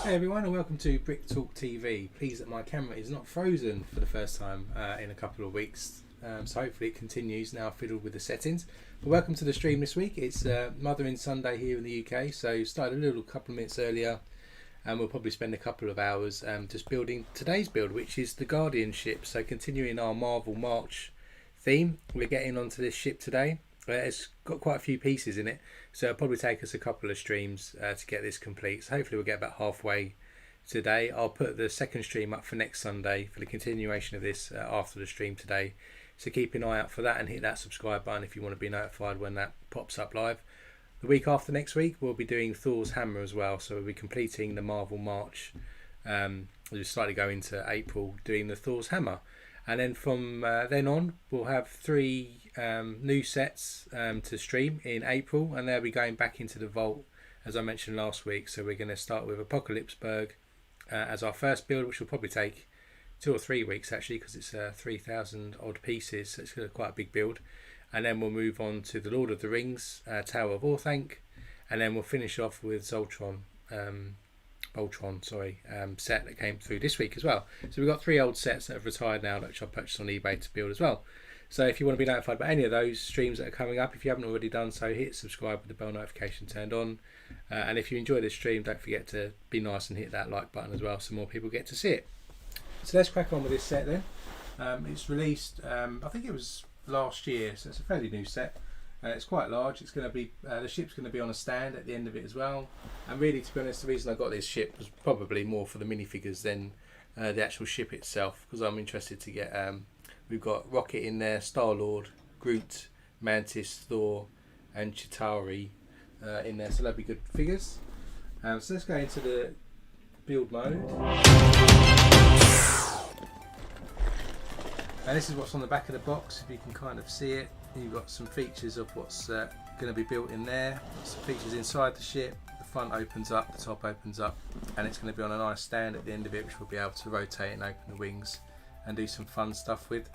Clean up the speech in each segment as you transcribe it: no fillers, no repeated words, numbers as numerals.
Hey everyone, and welcome to Brick Talk TV. Pleased that my camera is not frozen for the first time in a couple of weeks, so hopefully it continues now fiddled with the settings. But welcome to the stream this week. It's Mothering Sunday here in the UK, so started a couple of minutes earlier, and we'll probably spend a couple of hours just building today's build, which is the Guardian ship. So continuing our Marvel March theme, we're getting onto this ship today. It's got quite a few pieces in it, so it'll probably take us a couple of streams to get this complete. So hopefully we'll get about halfway today. I'll put the second stream up for next Sunday for the continuation of this after the stream today. So keep an eye out for that and hit that subscribe button if you want to be notified when that pops up live. The week after next week we'll be doing Thor's hammer as well, so we'll be completing the Marvel March. We'll slightly go into April doing the Thor's hammer. And then from then on, we'll have 3 new sets to stream in April, and they'll be going back into the vault, as I mentioned last week. So we're going to start with Apocalypseburg as our first build, which will probably take 2 or 3 weeks actually, because it's 3,000 odd pieces, so it's quite a big build. And then we'll move on to the Lord of the Rings, Tower of Orthanc, and then we'll finish off with Voltron set that came through this week as well. So we've got 3 old sets that have retired now, which I purchased on eBay to build as well. So if you want to be notified about any of those streams that are coming up, if you haven't already done so, hit subscribe with the bell notification turned on. And if you enjoy this stream, don't forget to be nice and hit that like button as well, so more people get to see it. So let's crack on with this set then. It's released, I think it was last year, so it's a fairly new set. It's quite large. It's going to be the ship's going to be on a stand at the end of it as well. And really, to be honest, the reason I got this ship was probably more for the minifigures than the actual ship itself, because I'm interested to get. We've got Rocket in there, Star-Lord, Groot, Mantis, Thor, and Chitauri in there, so that'll be good figures. So let's go into the build mode. And this is what's on the back of the box, if you can kind of see it. You've got some features of what's going to be built in there. Some features inside the ship. The front opens up, the top opens up, and it's going to be on a nice stand at the end of it, which we'll be able to rotate and open the wings and do some fun stuff with.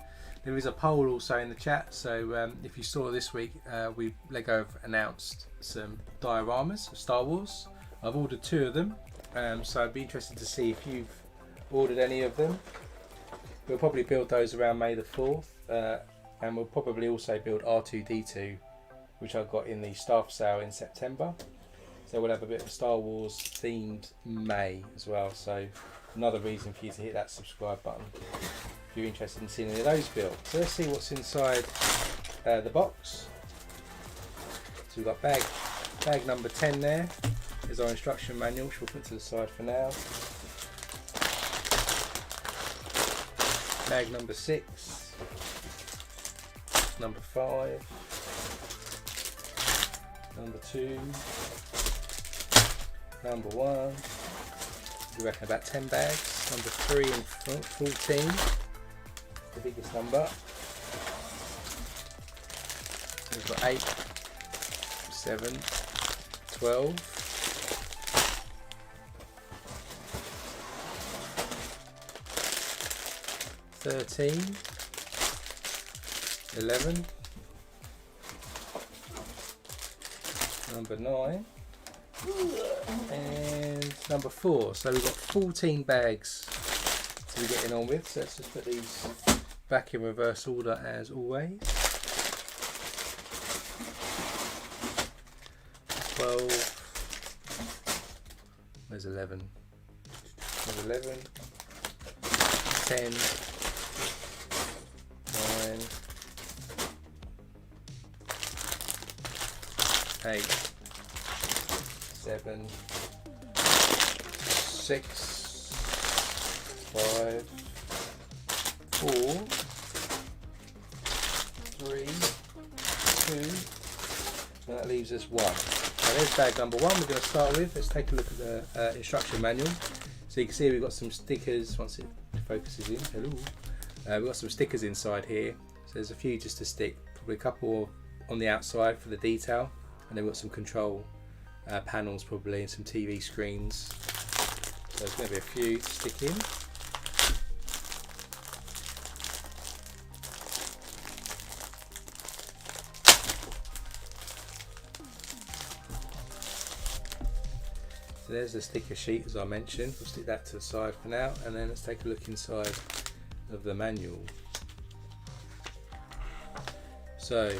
There is a poll also in the chat, so if you saw this week, Lego have announced some dioramas of Star Wars. I've ordered 2 of them, so I'd be interested to see if you've ordered any of them. We'll probably build those around May the 4th. And we'll probably also build R2-D2, which I got in the staff sale in September. So we'll have a bit of Star Wars themed May as well. So another reason for you to hit that subscribe button if you're interested in seeing any of those built. So let's see what's inside the box. So we've got bag number 10 there. There's our instruction manual, which we'll put to the side for now. Bag number 6. Number 5, number 2, number 1, we reckon about 10 bags, number 3 and 14, the biggest number. We've got 8, 7, 12, 13, 11, number 9, and number 4. So we've got 14 bags to be getting on with. So let's just put these back in reverse order as always. 12. There's 11. There's 11. 10. 9. 8, 7, 6, 5, 4, 3, 2, and that leaves us 1. Now there's bag number 1 we're going to start with. Let's take a look at the instruction manual. So you can see we've got some stickers, once it focuses in, hello. We've got some stickers inside here, so there's a few just to stick, probably a couple on the outside for the detail. And then we've got some control panels probably, and some TV screens. So there's going to be a few to stick in. So there's the sticker sheet as I mentioned. We'll stick that to the side for now, and then let's take a look inside of the manual. So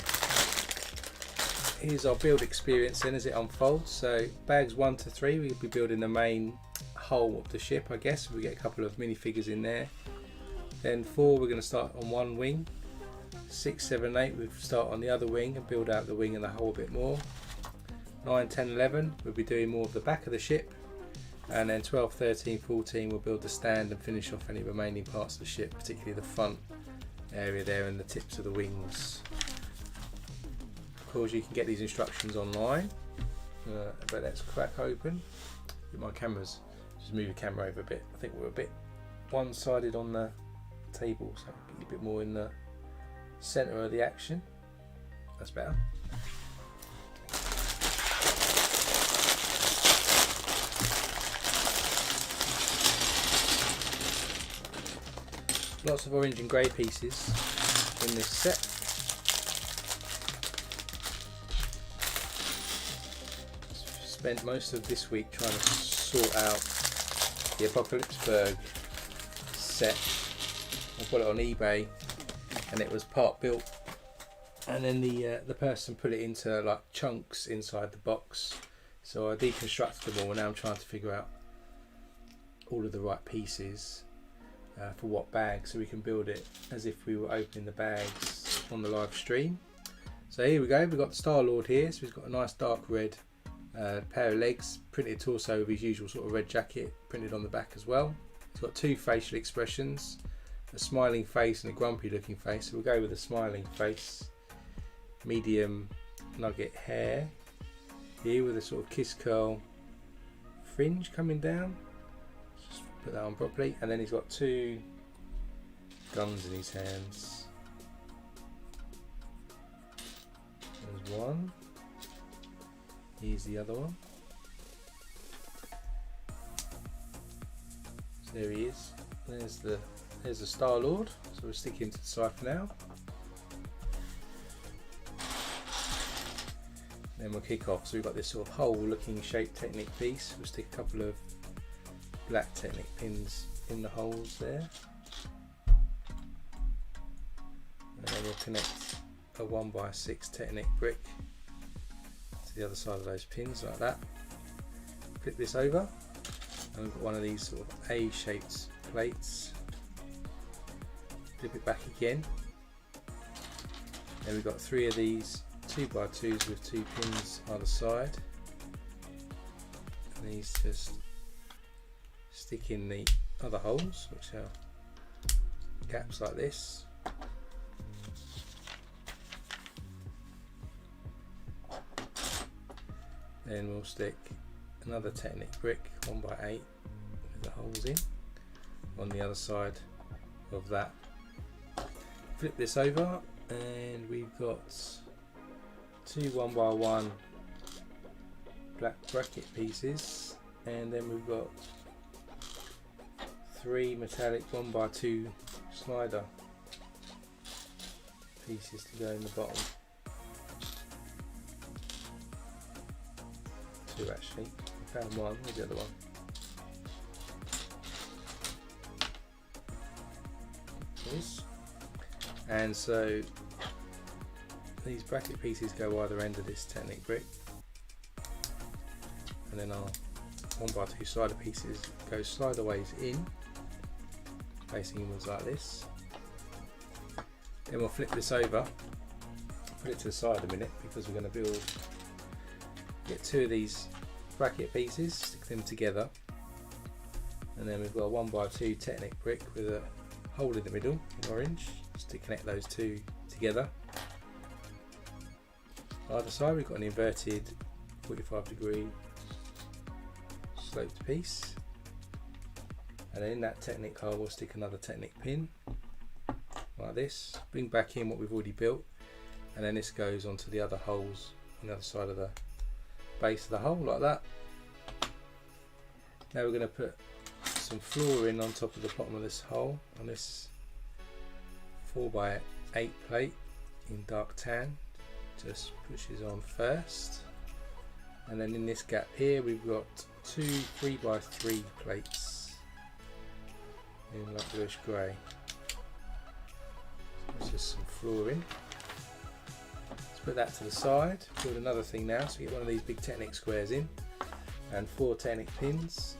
here's our build experience then as it unfolds. So bags 1 to 3 we'll be building the main hull of the ship, I guess. We get a couple of minifigures in there. Then 4 we're going to start on one wing. 6, 7, 8 we'll start on the other wing and build out the wing and the hull a bit more. 9, 10, 11 we'll be doing more of the back of the ship, and then 12, 13, 14 we'll build the stand and finish off any remaining parts of the ship, particularly the front area there and the tips of the wings. Of course you can get these instructions online, but let's crack open. My cameras, just move the camera over a bit. I think we're a bit one-sided on the table, so get a bit more in the centre of the action. That's better. Lots of orange and grey pieces in this set. Spent most of this week trying to sort out the Apocalypseburg set. I got it on eBay and it was part built, and then the person put it into like chunks inside the box, so I deconstructed them all and now I'm trying to figure out all of the right pieces for what bag, so we can build it as if we were opening the bags on the live stream. So here we go, we've got the Star-Lord here, so he's got a nice dark red pair of legs, printed torso with his usual sort of red jacket printed on the back as well. He's got 2 facial expressions, a smiling face and a grumpy looking face, so we'll go with the smiling face. Medium nugget hair here with a sort of kiss curl fringe coming down. Put that on properly, and then he's got 2 guns in his hands. There's one. Here's the other one. So there he is. There's the Star-Lord. So we'll stick him to the side for now. Then we'll kick off. So we've got this sort of hole-looking shaped Technic piece. We'll stick a couple of black Technic pins in the holes there, and then we'll connect a 1x6 Technic brick to the other side of those pins like that. Flip this over and we've got one of these sort of A-shaped plates. Flip it back again, then we've got 3 of these 2x2s with 2 pins either side, and these just stick in the other holes, which are gaps like this. Then we'll stick another Technic brick 1x8 with the holes in on the other side of that. Flip this over and we've got 2 1x1 black bracket pieces, and then we've got 3 metallic 1x2 slider pieces to go in the bottom. 2 actually. I found one. Where's the other one? This. And so these bracket pieces go either end of this Technic brick, and then our 1x2 slider pieces go sliderways in, facing inwards like this. Then we'll flip this over, put it to the side a minute, because we're going to get 2 of these bracket pieces, stick them together, and then we've got a 1x2 Technic brick with a hole in the middle in orange, just to connect those 2 together. Either side we've got an inverted 45-degree sloped piece, and then in that Technic hole we'll stick another Technic pin like this, bring back in what we've already built, and then this goes onto the other holes on the other side of the base of the hole like that. Now we're going to put some flooring on top of the bottom of this hole on this 4x8 plate in dark tan. Just pushes on first, and then in this gap here we've got 2 3x3 plates in like bluish grey. There's just some flooring. Let's put that to the side. Build another thing now. So we get one of these big Technic squares in, and 4 Technic pins.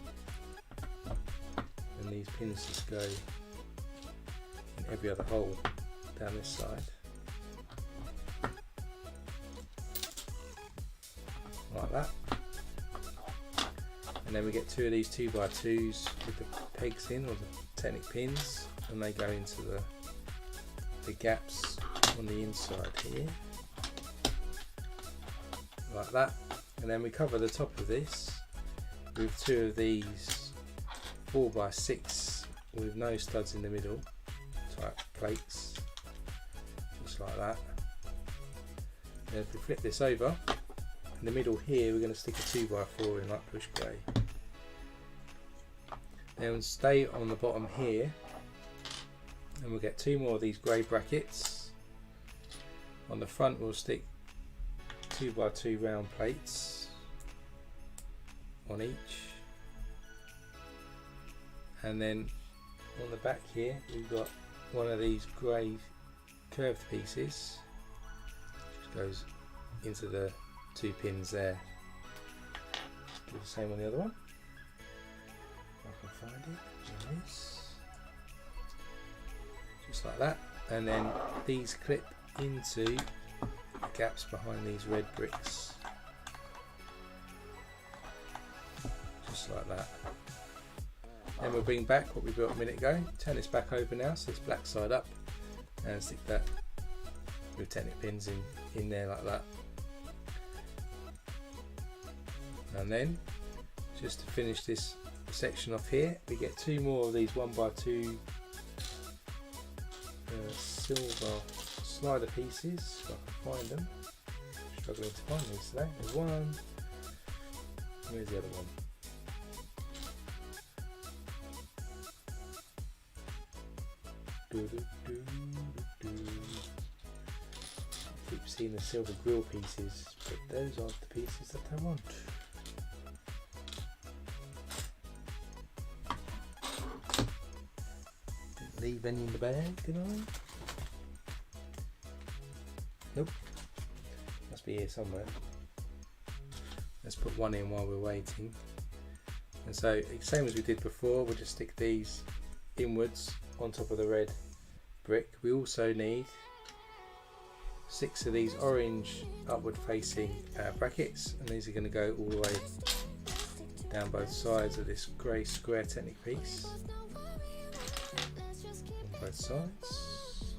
And these pins just go in every other hole down this side. Like that. And then we get 2 of these 2x2s with the pegs in, or the Technic pins, and they go into the gaps on the inside here, like that. And then we cover the top of this with 2 of these 4x6 with no studs in the middle type plates, just like that. And if we flip this over, in the middle here we're going to stick a 2x4 in like bluish grey. Then stay on the bottom here, and we'll get 2 more of these grey brackets. On the front we'll stick 2x2 round plates on each, and then on the back here we've got one of these grey curved pieces, which goes into the 2 pins there. Do the same on the other one. If I can find it. There it is. Just like that. And then these clip into the gaps behind these red bricks. Just like that. Then we'll bring back what we built a minute ago. Turn this back over now, so it's black side up, and stick that with Technic pins in there like that. And then just to finish this section off here, we get 2 more of these 1x2 silver slider pieces, if I can find them. Struggling to find these today. There's one. Where's the other one? Keep seeing the silver grill pieces, but those aren't the pieces that I want. Didn't leave any in the bag, did I? Nope. Must be here somewhere. Let's put one in while we're waiting. And so, same as we did before, we'll just stick these inwards on top of the red brick. We also need 6 of these orange upward facing brackets, and these are going to go all the way down both sides of this grey square Technic piece on both sides.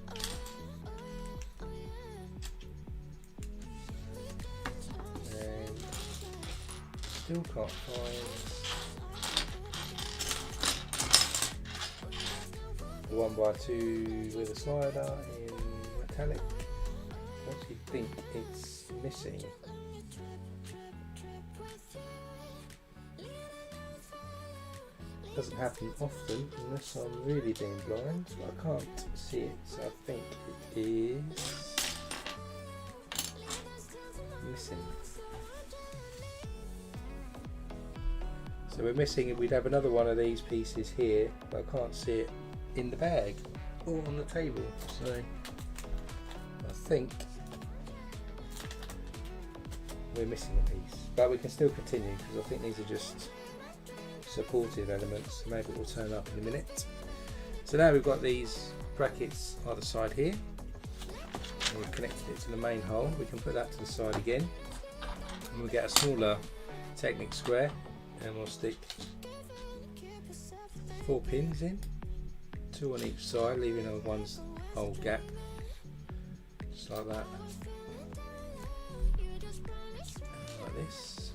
And still can't find the 1x2 with a slider in metallic. What do you think it's missing? Doesn't happen often unless I'm really being blind, but I can't see it, so I think it is missing. So we're missing, we'd have another one of these pieces here, but I can't see it in the bag or on the table, so I think we're missing a piece, but we can still continue because I think these are just supportive elements, so maybe it will turn up in a minute. So now we've got these brackets either side here, and we've connected it to the main hole. We can put that to the side again, and we'll get a smaller Technic square, and we'll stick 4 pins in, 2 on each side, leaving a one hole gap, just like that, and like this.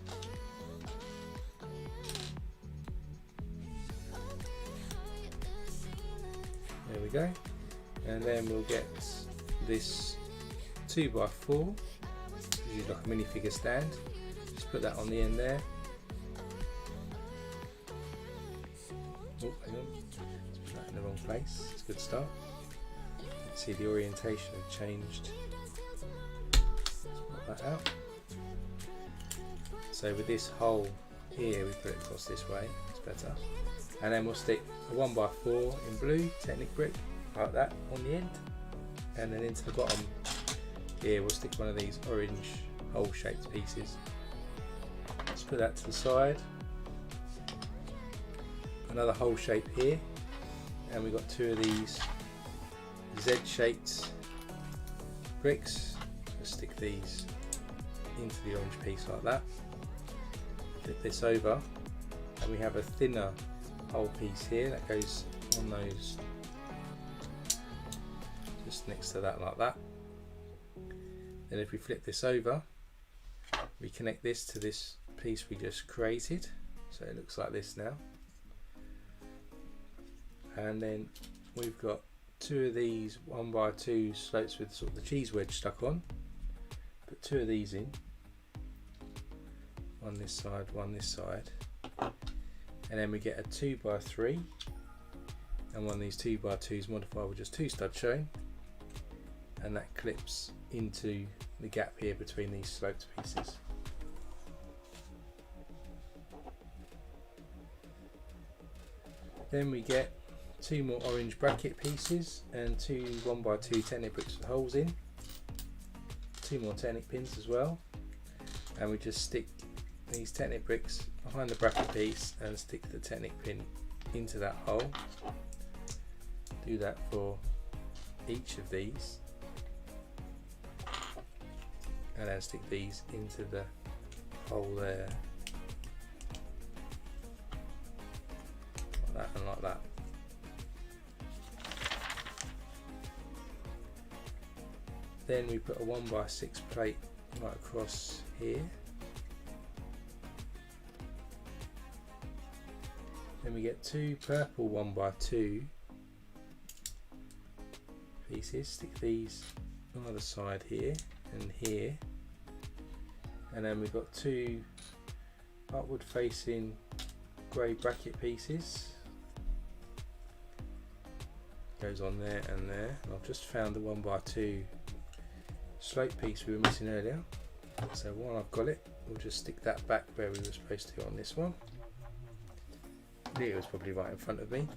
There we go, and then we'll get this 2x4, which is like a minifigure stand. Just put that on the end there. Oh, hang on, let's put that in the wrong place. It's a good start. Let's see, the orientation had changed. Let's put that out. So with this hole here we put it across this way, it's better. And then we'll stick a 1x4 in blue Technic brick like that on the end, and then into the bottom here we'll stick one of these orange hole shaped pieces. Let's put that to the side. Another hole shape here, and we've got two of these Z shaped bricks. Let's stick these into the orange piece like that. Flip this over, and we have a thinner hole piece here that goes on those, just next to that like that. Then if we flip this over, we connect this to this piece we just created, so it looks like this now. And then we've got two of these 1x2 slopes with sort of the cheese wedge stuck on. Put two of these in, one this side, and then we get a 2x3 and one of these 2x2s modified with just two studs showing, and that clips into the gap here between these sloped pieces. Then we get two more orange bracket pieces and two 1x2 Technic bricks with holes in, two more Technic pins as well, and we just stick these Technic bricks behind the bracket piece and stick the Technic pin into that hole. Do that for each of these, and then stick these into the hole there, like that and like that. Then we put a 1x6 plate right across here. Then we get two purple 1x2 pieces, stick these on either side here and here, and then we've got two upward facing grey bracket pieces, goes on there and there. And I've just found the 1x2 slope piece we were missing earlier, so while I've got it, we'll just stick that back where we were supposed to on this one. It was probably right in front of me.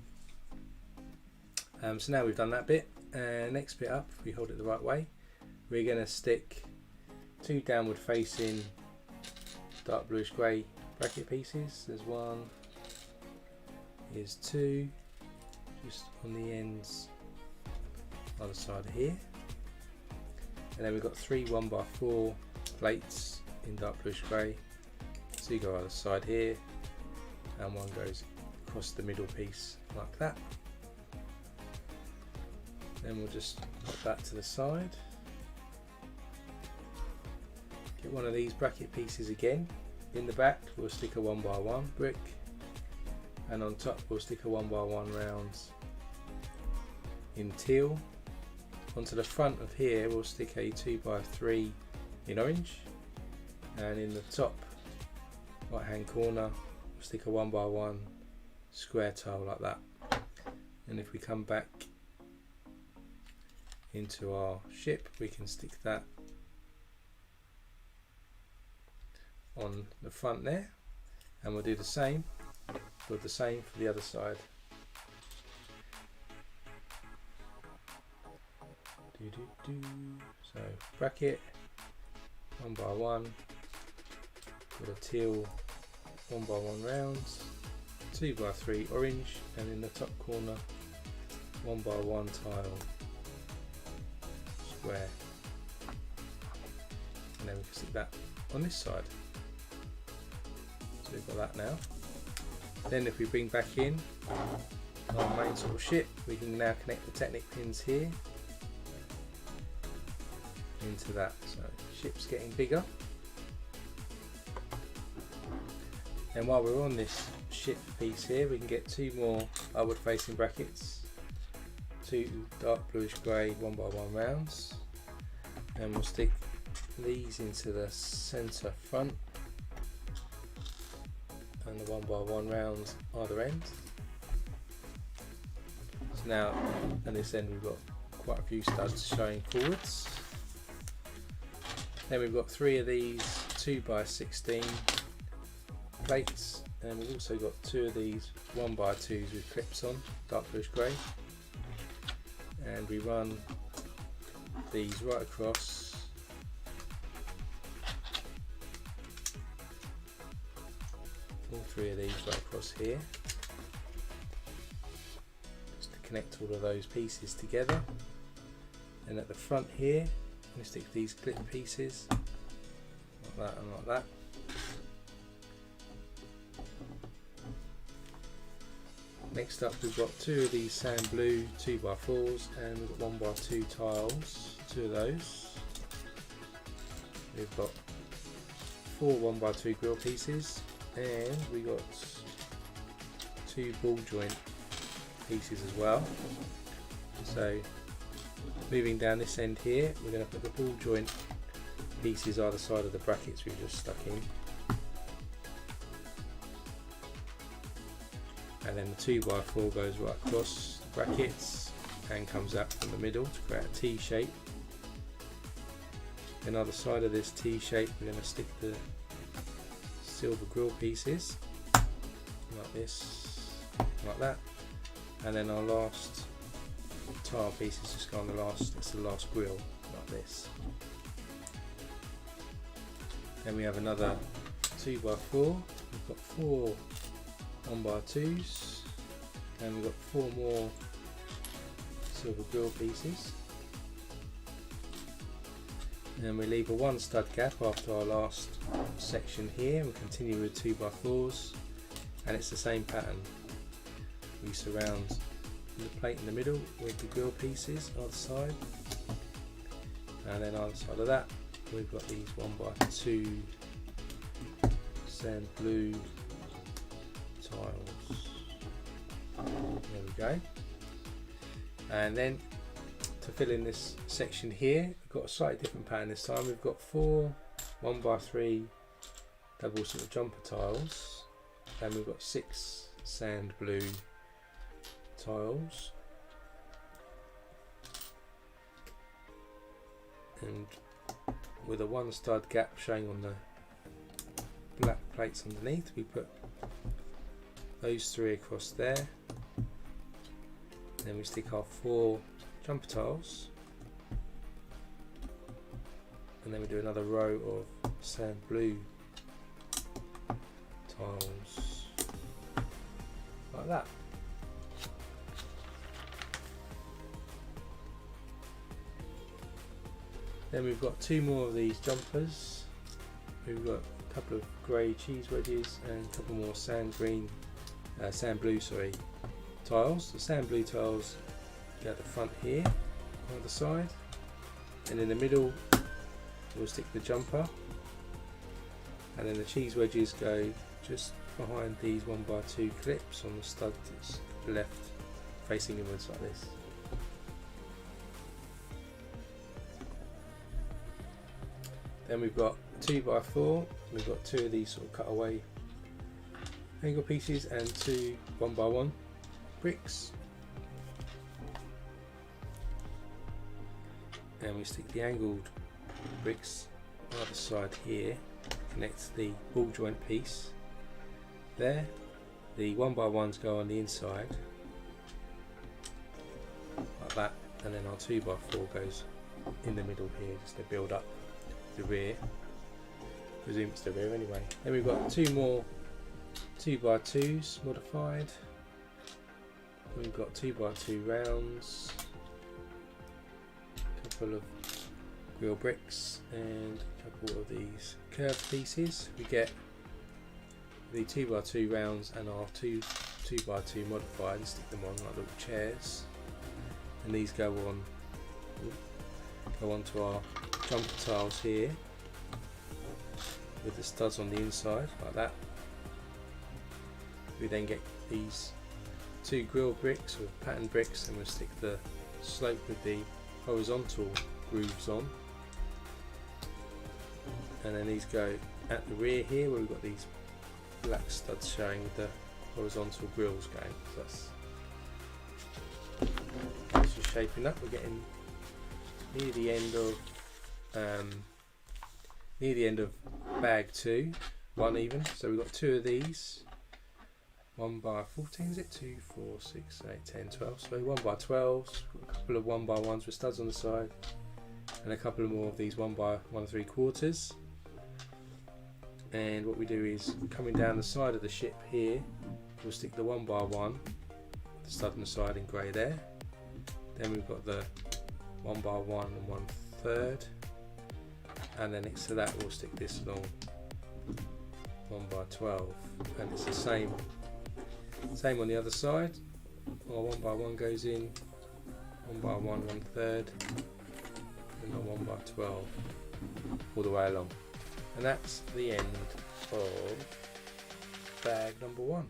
So now we've done that bit, next bit up, if we hold it the right way, we're going to stick two downward facing dark bluish grey bracket pieces. There's one, here's two, just on the ends either side here. And then we've got three 1x4 plates in dark bluish grey, two go either side here, and one goes across the middle piece like that. Then we'll just put that to the side. Get one of these bracket pieces again. In the back we'll stick a 1x1 brick, and on top we'll stick a 1x1 round in teal. Onto the front of here we'll stick a 2x3 in orange, and in the top right hand corner we'll stick a 1x1 square tile like that. And if we come back into our ship, we can stick that on the front there, and we'll do the same for the other side. So bracket 1x1 with a teal 1x1 rounds, 2x3 orange, and in the top corner 1x1 tile square, and then we can stick that on this side. So we've got that now. Then if we bring back in our main sort of ship, we can now connect the Technic pins here into that. So ship's getting bigger. And while we're on this ship piece here, we can get two more upward facing brackets, two dark bluish grey 1x1 rounds, and we'll stick these into the centre front and the 1x1 rounds either end. So now at this end we've got quite a few studs showing forwards. Then we've got three of these 2x16 plates, and we've also got 2 of these 1x2s with clips on, dark bluish grey, and we run these right across all 3 of these right across here, just to connect all of those pieces together. And at the front here we stick these clip pieces like that and like that. Next up we've got 2 of these sand blue 2x4s, and we've got 1x2 tiles, 2 of those. We've got 4 1x2 grill pieces, and we got 2 ball joint pieces as well. So moving down this end here, we're going to put the ball joint pieces either side of the brackets we've just stuck in. And then the 2x4 goes right across the brackets and comes out from the middle to create a T shape. Then either side of this T shape we're going to stick the silver grill pieces like this, like that, and then our last tile pieces just go on the last, it's the last grill like this. Then we have another 2x4, we've got 4 1x2s, and we've got 4 more silver grill pieces, and then we leave a 1 stud gap after our last section here, and we continue with 2x4s, and it's the same pattern. We surround the plate in the middle with the grill pieces either side, and then either side of that we've got these 1x2 sand blue tiles. There we go. And then to fill in this section here, we've got a slightly different pattern this time. We've got 4 1x3 double sort of jumper tiles, and we've got 6 sand blue tiles, and with a 1 stud gap showing on the black plates underneath, we put those 3 across there. Then we stick our 4 jumper tiles, and then we do another row of sand blue tiles like that. Then we've got 2 more of these jumpers. We've got a couple of grey cheese wedges and a couple more sand blue tiles. The sand blue tiles go at the front here on the side, and in the middle we'll stick the jumper, and then the cheese wedges go just behind these 1x2 clips on the stud that's left facing inwards like this. Then we've got 2x4, we've got 2 of these sort of cutaway angle pieces and 2 1x1 bricks, and we stick the angled bricks either side here, connect the ball joint piece there. The 1x1s go on the inside like that, and then our 2x4 goes in the middle here just to build up the rear. Presume it's the rear anyway. Then we've got 2 more 2x2s modified. We've got 2x2 rounds, a couple of grill bricks, and a couple of these curved pieces. We get the 2x2 rounds and our 2x2 modified and stick them on like little chairs, and these go onto our jumper tiles here with the studs on the inside like that. We then get these 2 grill bricks or pattern bricks, and we'll stick the slope with the horizontal grooves on, and then these go at the rear here where we've got these black studs showing with the horizontal grills going. So that's just shaping up. We're getting near the end of bag 2. 1 even. So we've got 2 of these. 1 by 14, is it? 2, 4, 6, 8, 10, 12. So 1 by 12s. Got a couple of 1 by 1s with studs on the side, and a couple of more of these 1 by 1 3/4. And what we do is, coming down the side of the ship here, we'll stick the 1 by 1, the stud on the side in grey there. Then we've got the 1 by 1 and 1/3, and then next to that we'll stick this long 1 by 12, and it's the same on the other side. Our 1 by 1 goes in, 1 by 1 1/3, and our 1 by 12 all the way along. And that's the end of bag number 1.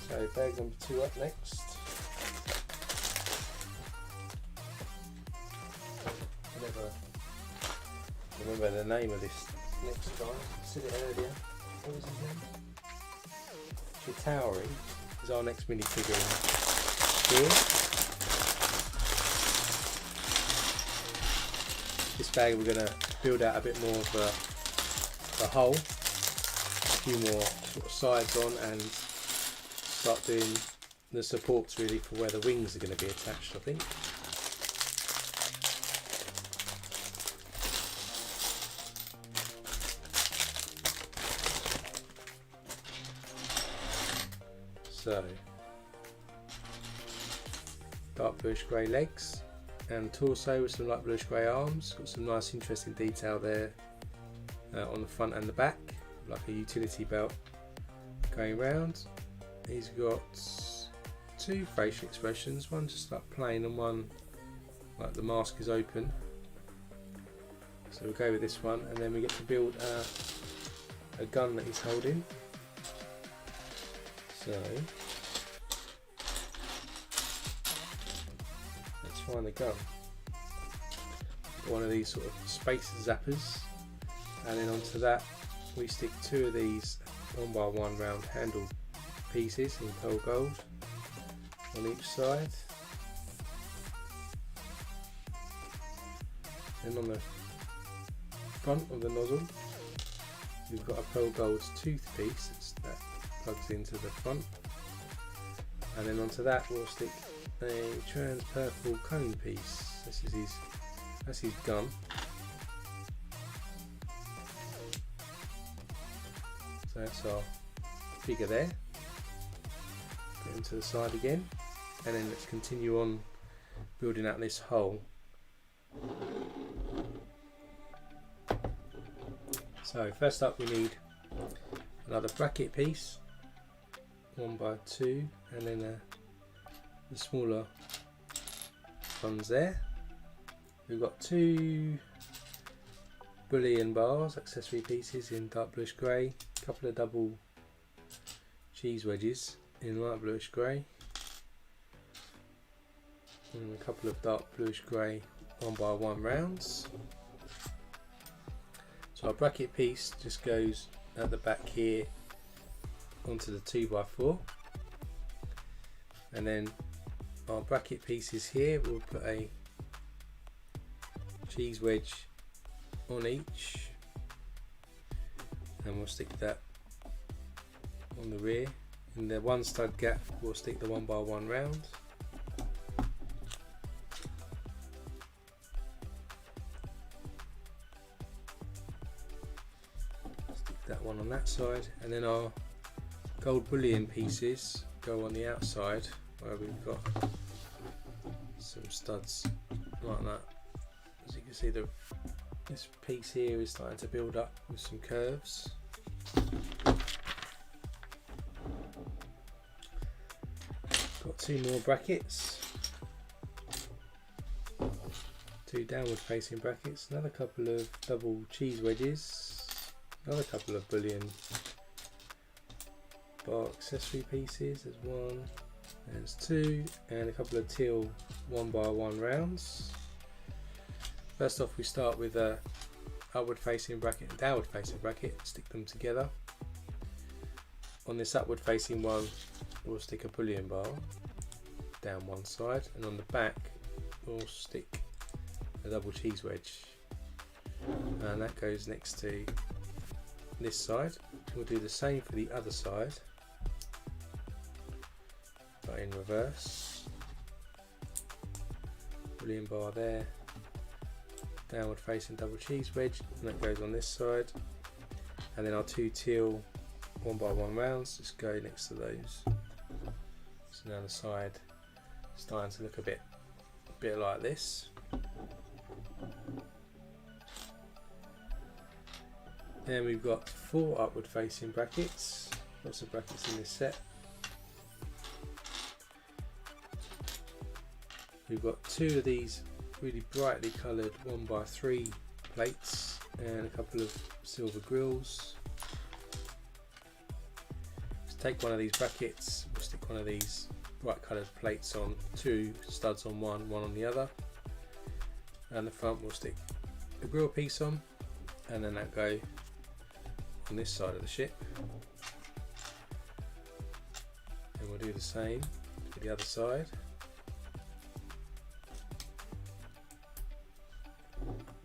So bag number 2 up next. I never remember the name of this next guy. I said it earlier. What was his name? Chitauri is our next minifigure here. This bag we're going to build out a bit more of a hull, a few more sort of sides on, and start doing the supports really for where the wings are going to be attached, I think. So, dark bluish grey legs and torso with some light bluish grey arms. Got some nice interesting detail there on the front and the back, like a utility belt going round. He's got 2 facial expressions, one just like plain and one like the mask is open. So we'll go with this one, and then we get to build a gun that he's holding. So let's find the gun. One of these sort of space zappers, and then onto that we stick 2 of these 1 by 1 round handle pieces in pearl gold on each side. And on the front of the nozzle we've got a pearl gold tooth piece that plugs into the front, and then onto that we'll stick a trans purple cone piece. That's his gun. So that's our figure there. Put it to the side again, and then let's continue on building out this hole. So first up we need another bracket piece, 1 by 2, and then the smaller ones there. We've got 2 bullion bars, accessory pieces in dark bluish grey, a couple of double cheese wedges in light bluish grey, and a couple of dark bluish grey 1 by 1 rounds. So our bracket piece just goes at the back here onto the 2 by 4, and then our bracket pieces here we'll put a cheese wedge on each, and we'll stick that on the rear. In the 1 stud gap we'll stick the 1 by 1 round. Stick that one on that side, and then our gold bullion pieces go on the outside where we've got some studs like that. As you can see, this piece here is starting to build up with some curves. Got 2 more brackets, 2 downward facing brackets, another couple of double cheese wedges, another couple of bullion bar accessory pieces. There's 1, there's 2, and a couple of teal 1 by 1 rounds. First off we start with a upward facing bracket and downward facing bracket, stick them together. On this upward facing one we'll stick a bullion bar down one side, and on the back we'll stick a double cheese wedge, and that goes next to this side. We'll do the same for the other side, but in reverse. Boolean bar there, downward facing double cheese wedge, and that goes on this side. And then our 2 teal 1x1 rounds just go next to those. So now the side is starting to look a bit like this. Then we've got 4 upward facing brackets, lots of brackets in this set. We've got 2 of these really brightly coloured 1x3 plates and a couple of silver grills. Let's take one of these brackets, we'll stick one of these bright coloured plates on, 2 studs on one on the other, and the front we'll stick a grill piece on, and then that go on this side of the ship. And we'll do the same for the other side.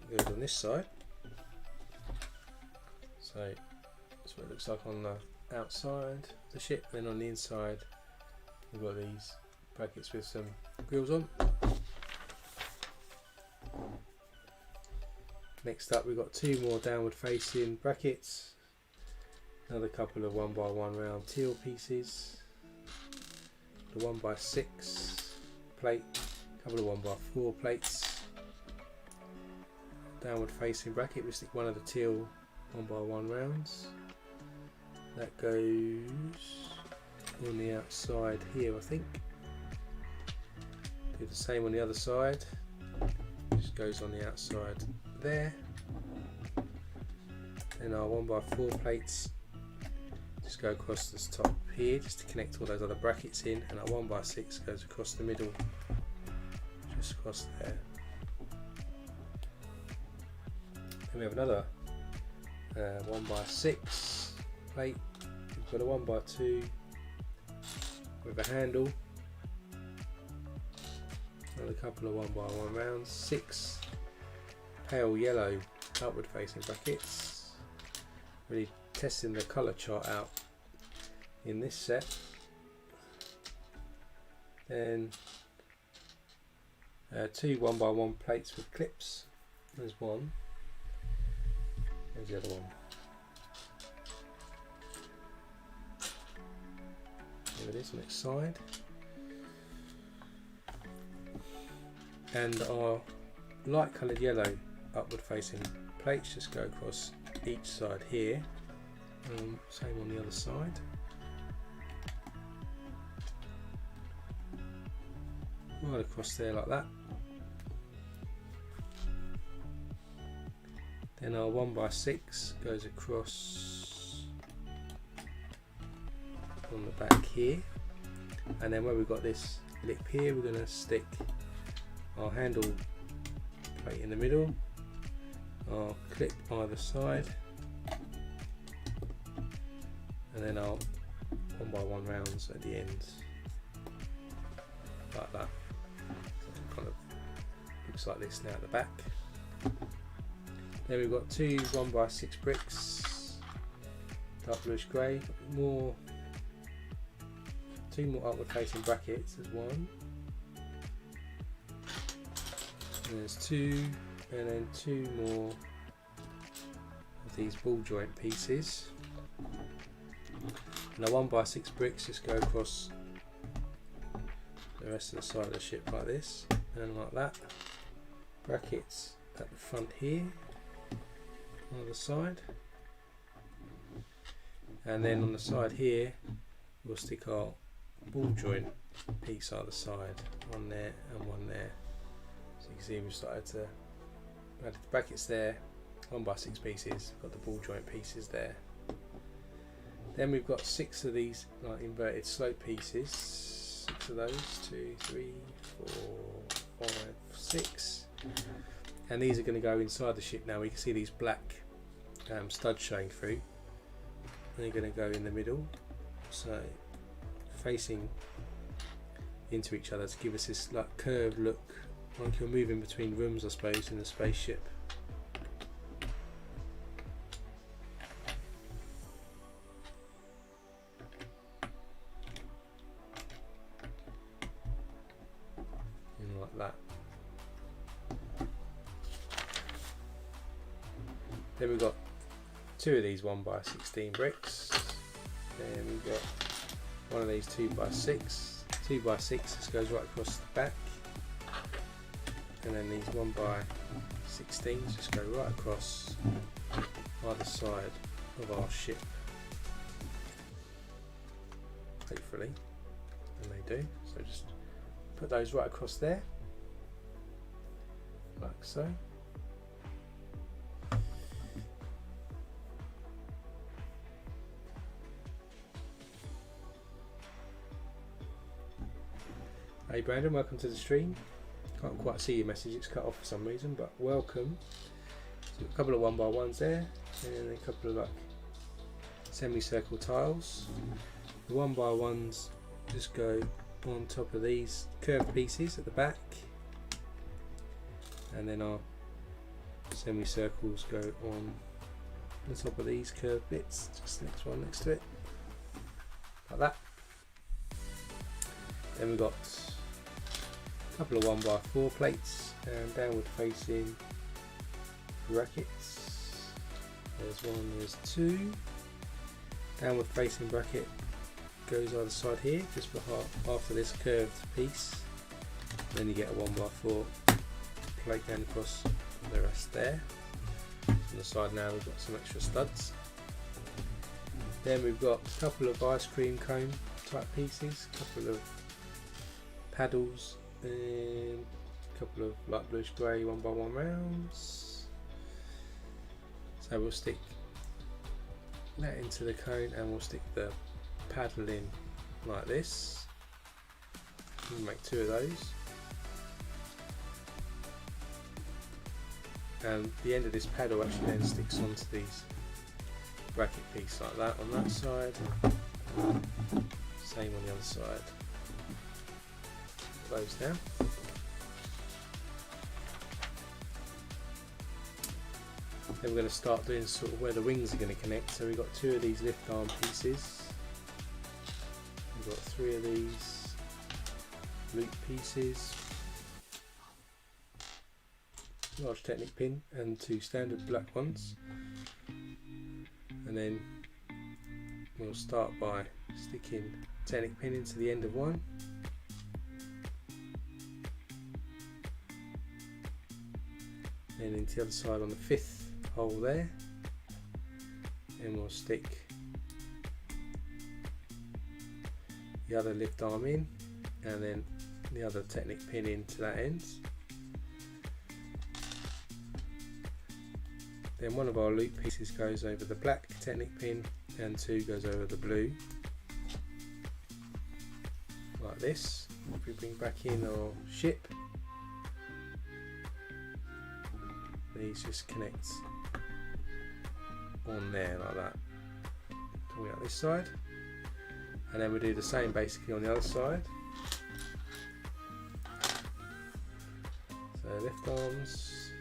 Goes on this side. So that's what it looks like on the outside of the ship. Then on the inside we've got these brackets with some grills on. Next up we've got 2 more downward facing brackets, another couple of 1x1 round teal pieces, the 1x6 plate, a couple of 1x4 plates, downward facing bracket, we stick one of the teal 1x1 rounds, that goes on the outside here I think. Do the same on the other side, just goes on the outside there. Then our 1x4 plates just go across this top here just to connect all those other brackets in, and our 1x6 goes across the middle, just across there. Then we have another 1x6 plate. We've got a 1x2 with a handle, another couple of 1x1 rounds, 6 pale yellow outward facing brackets, really testing the colour chart out in this set. Then 2 1x1 plates with clips, there's one, there's the other one. There it is, next side. And our light coloured yellow upward facing plates just go across each side here, same on the other side. Right across there like that. Then our 1x6 goes across on the back here, and then where we've got this lip here we're going to stick our handle plate in the middle, our clip either side, and then our 1x1 rounds at the ends like that. So it kind of looks like this now at the back. Then we've got 2 1x6 bricks, dark bluish grey, 2 more upward facing brackets, there's 1, and there's 2, and then 2 more of these ball joint pieces. And the 1x6 bricks just go across the rest of the side of the ship like this, and like that. Brackets at the front here, on the side, and then on the side here we'll stick our ball joint piece either side, one there and one there. So you can see we've started to add the brackets there, 1x6 pieces, got the ball joint pieces there. Then we've got 6 of these like inverted slope pieces, 6 of those, 2, 3, 4, 5, 6, and these are going to go inside the ship now. We can see these black studs showing through, and they're going to go in the middle, so facing into each other to give us this like curved look, like you're moving between rooms I suppose in a spaceship. Then we've got 2 of these 1x16 bricks. Then we've got one of these 2x6. 2x6 just goes right across the back. And then these 1x16s just go right across either side of our ship. Hopefully, and they do. So just put those right across there, like so. Hey Brandon, welcome to the stream. Can't quite see your message, it's cut off for some reason, but welcome. So a couple of 1x1s there, and a couple of like semicircle tiles. The 1x1s just go on top of these curved pieces at the back, and then our semicircles go on the top of these curved bits, just the next one next to it, like that. Then we've got a couple of 1x4 plates and downward facing brackets. There's one, there's 2. Downward facing bracket goes either side here, just after this curved piece. Then you get a 1x4 plate going across the rest there. On the side now we've got some extra studs. Then we've got a couple of ice cream cone type pieces, a couple of paddles, and a couple of light bluish grey 1x1 rounds. So we'll stick that into the cone and we'll stick the paddle in like this. We'll make 2 of those. And the end of this paddle actually then sticks onto these bracket piece like that on that side. Same on the other side. Those down. Then we're going to start doing sort of where the wings are going to connect. So we've got 2 of these lift arm pieces. We've got 3 of these loop pieces. Large Technic pin and 2 standard black ones. And then we'll start by sticking Technic pin into the end of one. Then into the other side on the 5th hole there, and we'll stick the other lift arm in, and then the other Technic pin into that end. Then one of our loop pieces goes over the black Technic pin, and 2 goes over the blue, like this. If we bring back in our ship, these just connect on there like that. Coming out this side, and then we do the same basically on the other side. So lift arms,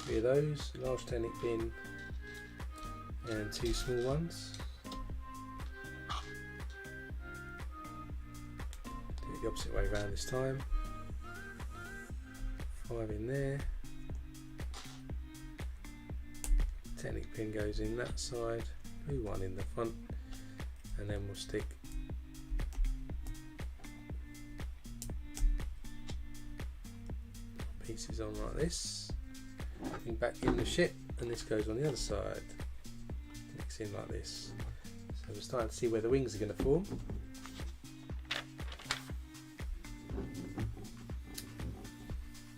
3 of those, large Technic pin and 2 small ones. Do it the opposite way around this time. 5 in there. Technic pin goes in that side, blue one in the front, and then we'll stick pieces on like this. Bring back in the ship, and this goes on the other side. Connects in like this. So we're starting to see where the wings are going to form.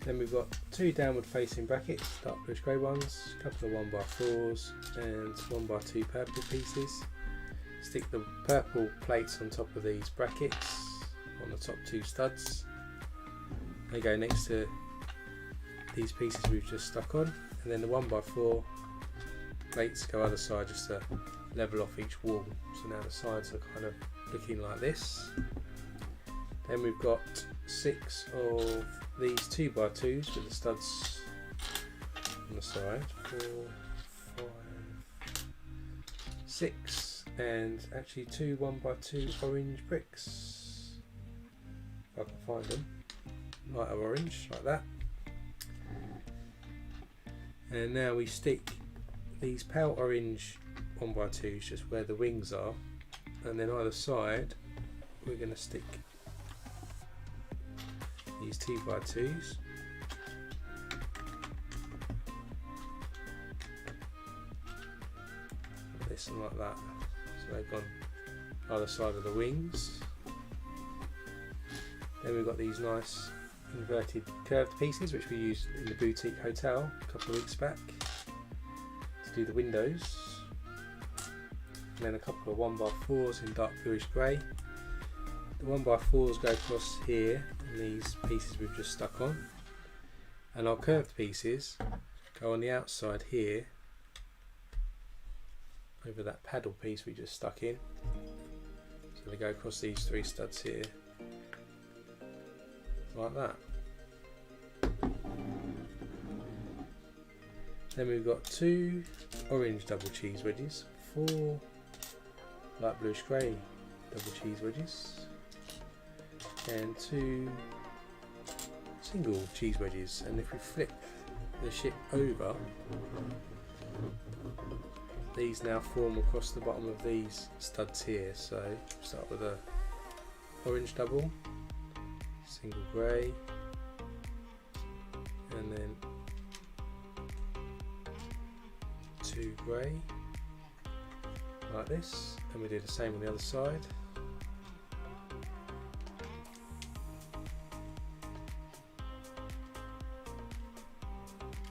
Then we've got 2 downward facing brackets, dark bluish grey ones, a couple of 1x4s and 1x2 purple pieces. Stick the purple plates on top of these brackets on the top 2 studs. They go next to these pieces we've just stuck on, and then the 1x4 plates go other side just to level off each wall. So now the sides are kind of looking like this. Then we've got 6 of these 2x2s with the studs on the side. 4, 5, 6, and actually 2 1x2 orange bricks. If I can find them. Lighter orange, like that. And now we stick these pale orange 1x2s just where the wings are, and then either side we're going to stick these 2x2s. Like this and like that, so they've gone either side of the wings. Then we've got these nice inverted curved pieces which we used in the boutique hotel a couple of weeks back to do the windows. And then a couple of 1x4s in dark bluish grey. The 1x4s go across here, and these pieces we've just stuck on. And our curved pieces go on the outside here, over that paddle piece we just stuck in. So they go across these 3 studs here, like that. Then we've got 2 orange double cheese wedges, 4 light bluish grey double cheese wedges, and 2 single cheese wedges. And if we flip the ship over, these now form across the bottom of these studs here. So start with a orange double, single grey, and then 2 grey, like this. And we do the same on the other side.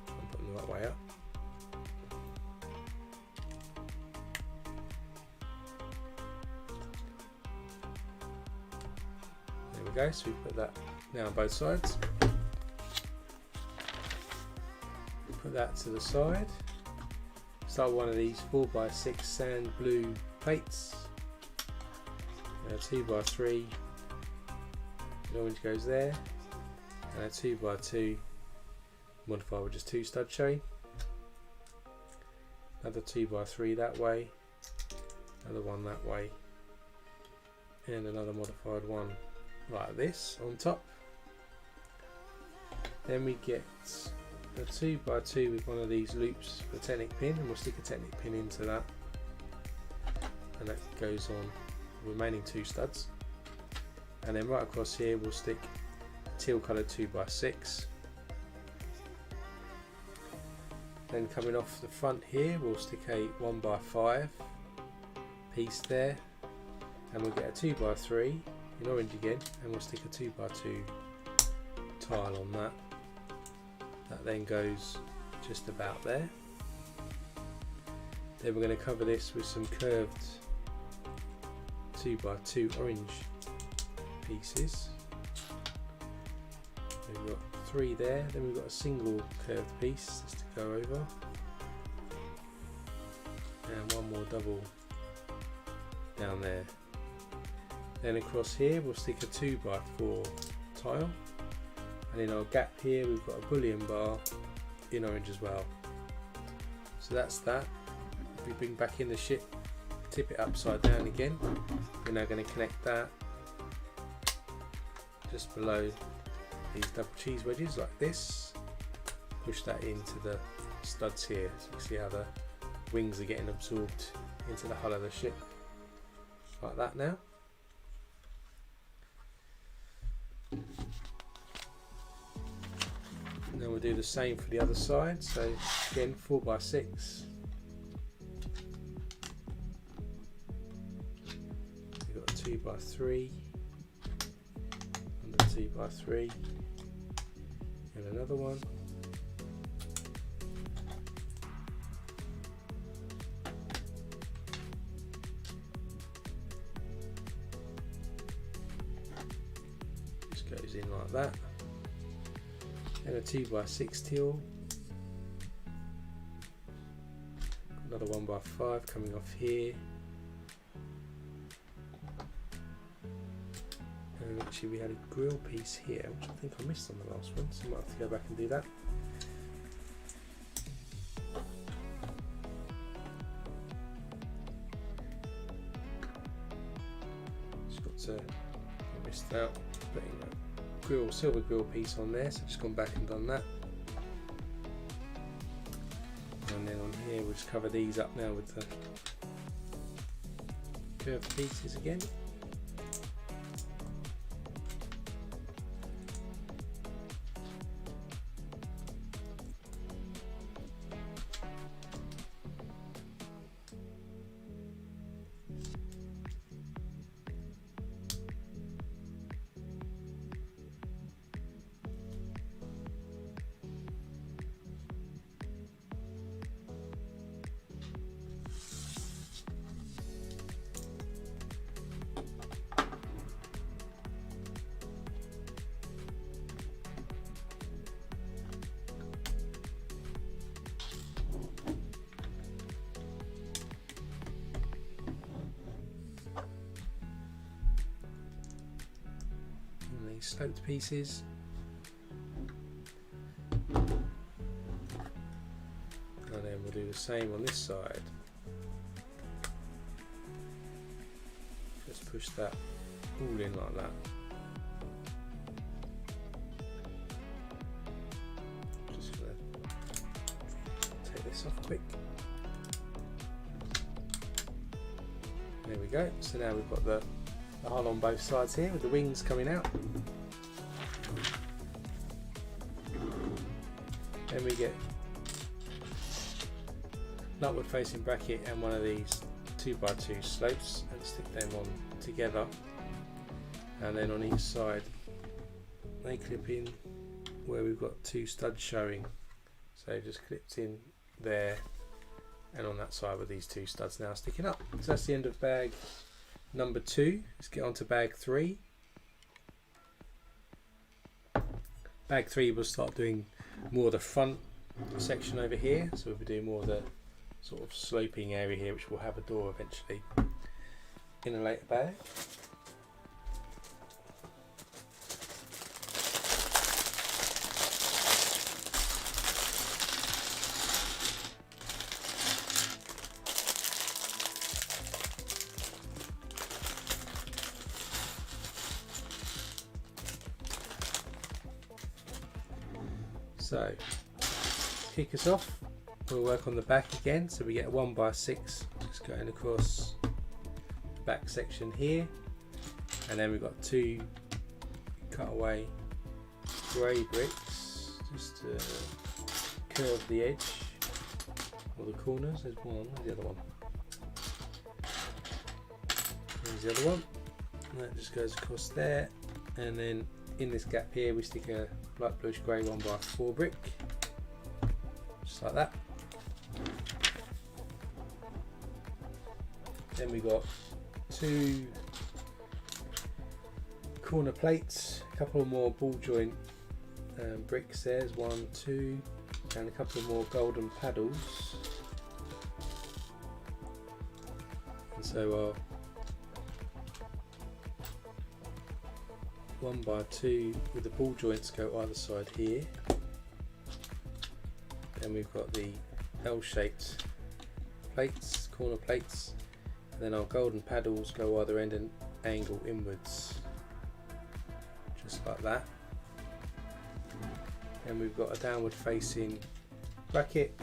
I'm putting the right way up. There we go, so we put that now on both sides. Put that to the side. Start with one of these 4x6 sand blue plates. A 2x3, the orange goes there, and a 2x2 modified with just 2 stud chain. Another 2x3 that way, another one that way, and another modified one like this on top. Then we get a 2x2 with one of these loops for a Technic pin, and we'll stick a Technic pin into that, and that goes on the remaining 2 studs. And then right across here we'll stick a teal coloured 2x6. Then coming off the front here we'll stick a 1x5 piece there, and we'll get a 2x3 in orange again, and we'll stick a 2x2 tile on that. That then goes just about there. Then we're going to cover this with some curved 2x2 orange pieces. We've got 3 there, then we've got a single curved piece just to go over, and one more double down there. Then across here we'll stick a 2x4 tile, and in our gap here we've got a bullion bar in orange as well. So that's that. If we bring back in the ship, tip it upside down again, we're now going to connect that just below these double cheese wedges like this, push that into the studs here, so you can see how the wings are getting absorbed into the hull of the ship like that now. And then we'll do the same for the other side, so again 4x6. We've got a 2x3, and a 2x3, and another one. Just goes in like that. And a 2x6 teal, another 1x5 coming off here, and actually we had a grill piece here which I think I missed on the last one, so I might have to go back and do that. Just got to, I missed out putting that silver grill piece on there, so I've just gone back and done that. just cover these up now with the curved pieces again. Sloped pieces. And then we'll do the same on this side. Just push that all in like that. Just gonna take this off quick. There we go. So now we've got the hull on both sides here with the wings coming out. Then we get an upward facing bracket and one of these 2x2 slopes and stick them on together, and then on each side they clip in where we've got two studs showing, so just clipped in there and on that side with these two studs now sticking up. So that's the end of bag number 2. Let's get on to bag 3. Bag 3 will start doing more of the front section over here, so we'll be doing more of the sort of sloping area here, which will have a door eventually in a later bag. So, kick us off, we'll work on the back again. So we get a 1x6 just going across the back section here, and then we've got 2 cutaway grey bricks just to curve the edge or the corners. There's one, where's the other one? There's the other one, and that just goes across there, and then in this gap here we stick a light bluish grey 1x4 brick, just like that. Then we got 2 corner plates, a couple more ball joint bricks. There's 1, 2, and a couple more golden paddles. And so our 1x2 with the ball joints go either side here. Then we've got the L-shaped plates, corner plates, and then our golden paddles go either end and angle inwards, just like that. And we've got a downward facing bracket,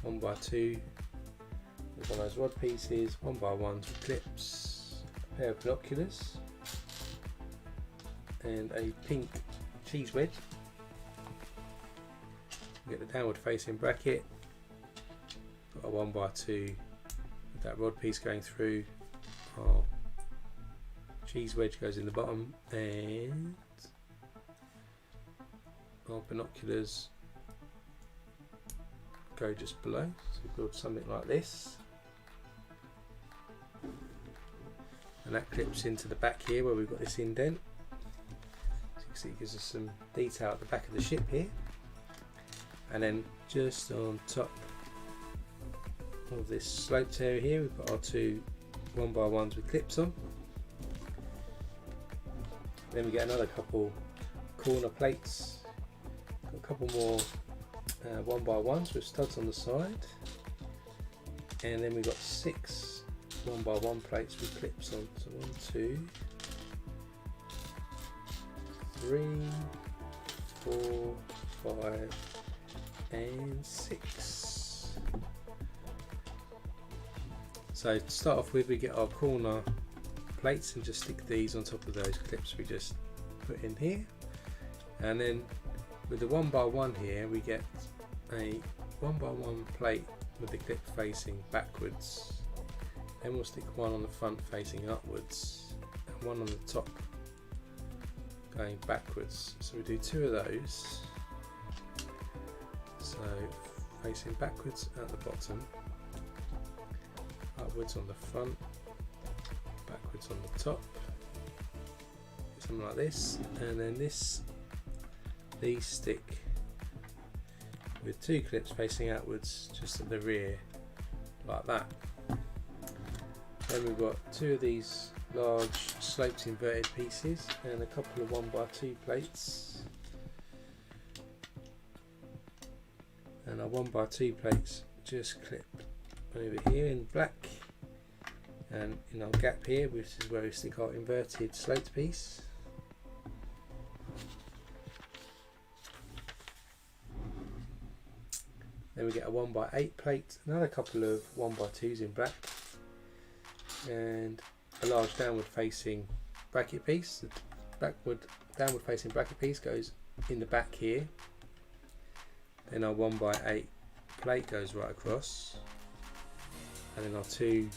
1x2 with one of those rod pieces, 1x1s with clips, a pair of binoculars, and a pink cheese wedge. We get the downward facing bracket, got a 1x2 with that rod piece going through, our cheese wedge goes in the bottom, and our binoculars go just below. So we build something like this, and that clips into the back here where we've got this indent. So it gives us some detail at the back of the ship here, and then just on top of this sloped area here we've got our 2 1x1s with clips on. Then we get another couple corner plates, got a couple more 1x1s with studs on the side, and then we've got 6 1x1 plates with clips on. So 1, 2, 3, 4, 5 and 6. So to start off with, we get our corner plates and just stick these on top of those clips we just put in here, and then with the 1x1 here we get a 1x1 plate with the clip facing backwards, then we'll stick one on the front facing upwards and one on the top going backwards. So we do 2 of those, so facing backwards at the bottom, upwards on the front, backwards on the top, something like this, and then these stick with 2 clips facing outwards just at the rear like that. Then we've got 2 of these large sloped inverted pieces and a couple of 1x2 plates, and our 1x2 plates just clip over here in black, and in our gap here, which is where we stick our inverted sloped piece. Then we get a 1x8 plate, another couple of 1x2s in black, and a large downward facing bracket piece. The downward facing bracket piece goes in the back here. Then our 1x8 plate goes right across, and then our 2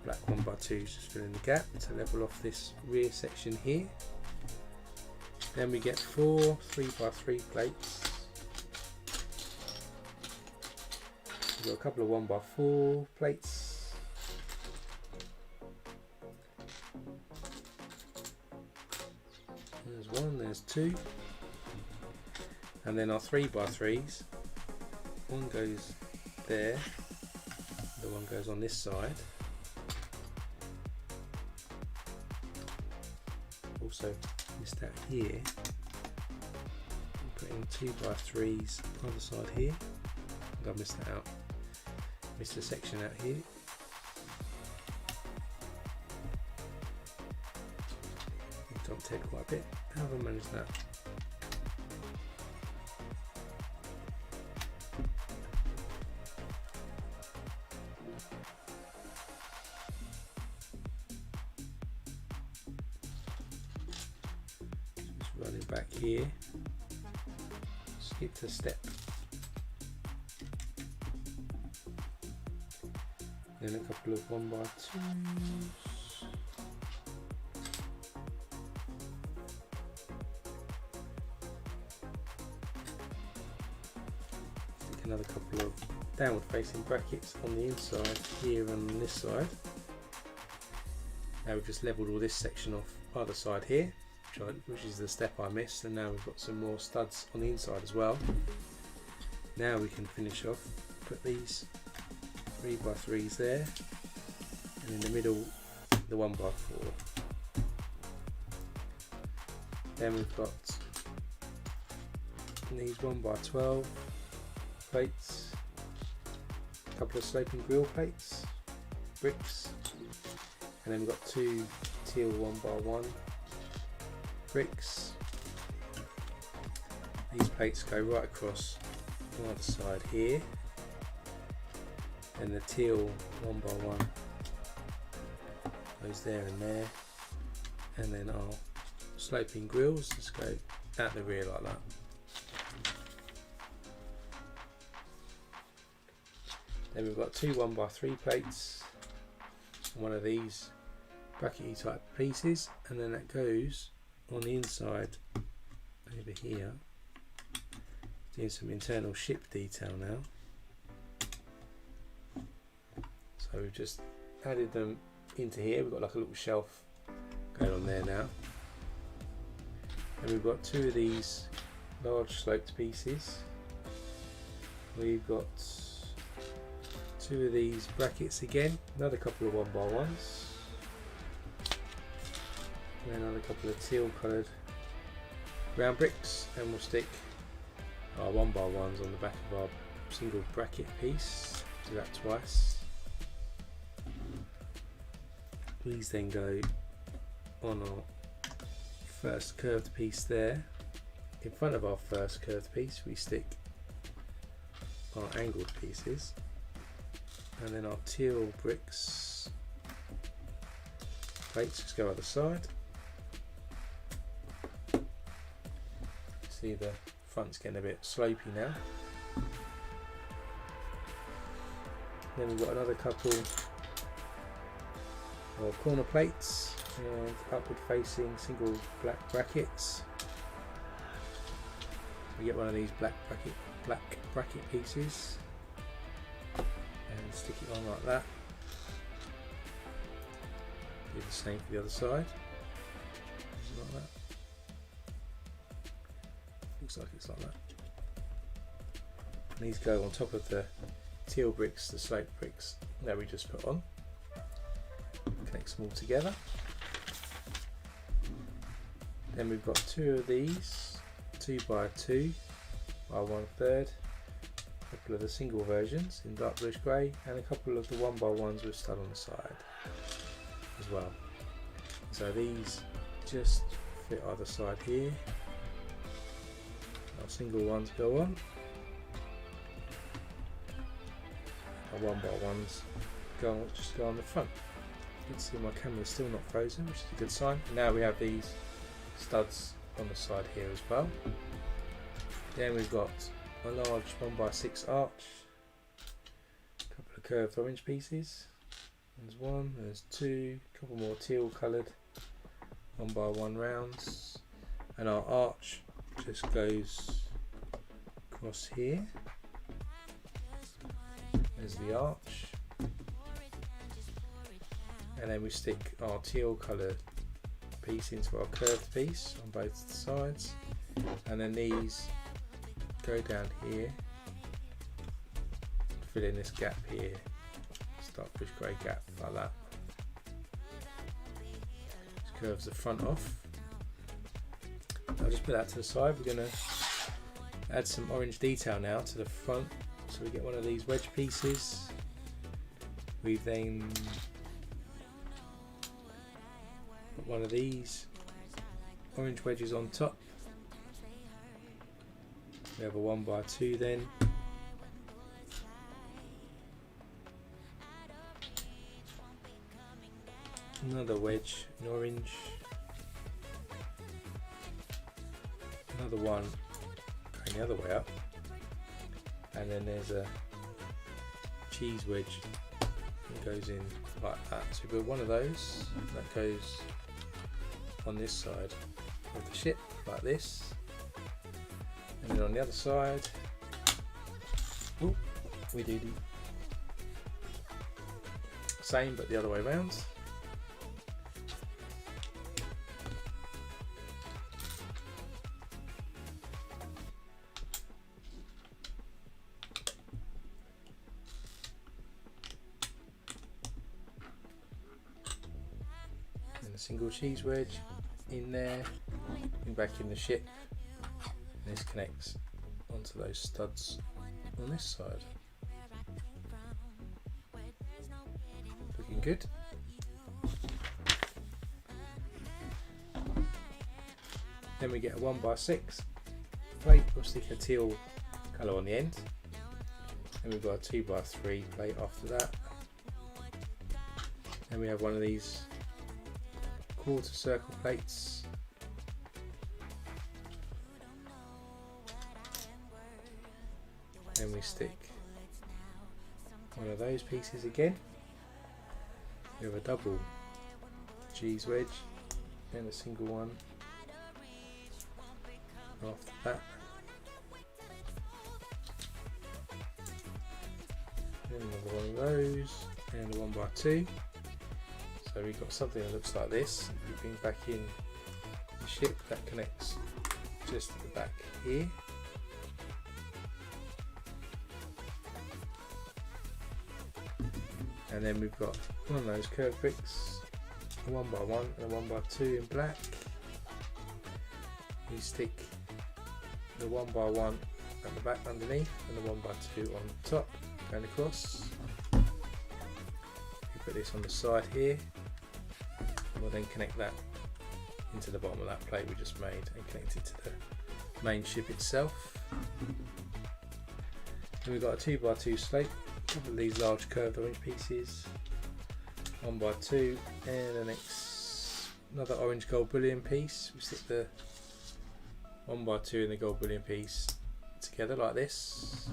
black 1x2s just fill in the gap to level off this rear section here. Then we get 4 3x3 plates. We've got a couple of 1x4 plates. There's 1, there's 2. And then our 3x3s. One goes there, the one goes on this side. Also missed out here. Put in 2x3s on the side here. I think I missed that out. Missed a section out here. Dumped it quite a bit. How have I managed that? Just running back here. Skip a step. Then a couple of 1x2s. Stick another couple of downward facing brackets on the inside here and on this side. Now we've just levelled all this section off either side here, which is the step I missed, and now we've got some more studs on the inside as well. Now we can finish off, put these 3x3s there, and in the middle the 1x4. Then we've got these 1x12 plates, a couple of sloping grill plates, bricks, and then we've got 2 teal 1x1 bricks. These plates go right across on either side here, and the teal 1x1 goes there and there, and then our sloping grills just go out the rear like that. Then we've got 2 1x3 plates, one of these brackety type pieces, and then that goes on the inside over here. Doing some internal ship detail now. So we've just added them into here. We've got like a little shelf going on there now. And we've got 2 of these large sloped pieces. We've got 2 of these brackets again, another couple of 1x1s, and another couple of teal coloured round bricks, and we'll stick our 1x1s on the back of our single bracket piece. Do that twice. These then go on our first curved piece there. In front of our first curved piece we stick our angled pieces, And then our teal bricks plates just go either side. See the front's getting a bit slopey now. Then we've got another couple of corner plates and upward facing single black brackets. We get one of these black bracket pieces and stick it on like that. Do the same for the other side. Like that. Looks like it's like that. And these go on top of the teal bricks, the slope bricks that we just put on. Connect them all together. Then we've got two of these, 2x2 by 1/3. A couple of the single versions in dark bluish grey, and a couple of the 1x1s with stud on the side as well. So these just fit either side here. Our single ones go on. Our 1x1s just go on the front. You can see my camera's still not frozen, which is a good sign. Now we have these studs on the side here as well. Then we've got a large 1x6 arch, a couple of curved orange pieces. There's one, there's two, a couple more teal coloured 1x1 rounds, and our arch just goes across here. There's the arch, and then we stick our teal coloured piece into our curved piece on both sides, and then these go down here, fill in this gap here, dark bluish grey gap like that. Just curves the front off. I'll just put that to the side. We're going to add some orange detail now to the front. So we get one of these wedge pieces. We then put one of these orange wedges on top. We have a 1x2 then. Another wedge in orange. Another one going the other way up. And then there's a cheese wedge that goes in like that. So we build one of those that goes on this side of the ship like this. And then on the other side, we do the same but the other way around. And a single cheese wedge in there, and back in the ship. This connects onto those studs on this side. Looking good. Then we get a 1x6 plate. We'll stick a teal colour on the end. And we've got a 2x3 plate after that. Then we have one of these quarter circle plates. Then we stick one of those pieces again. We have a double cheese wedge, then a single one after that. Then another one of those, and a 1x2. So we've got something that looks like this. We bring back in the ship that connects just at the back here. And then we've got one of those curved bricks, a 1x1 and a 1x2 in black. You stick the 1x1 at the back underneath and the 1x2 on top going across. You put this on the side here, and we'll then connect that into the bottom of that plate we just made and connect it to the main ship itself. And we've got a 2x2 slope couple of these large curved orange pieces, 1x2, and the next another orange gold bullion piece. We stick the 1x2 and the gold bullion piece together like this,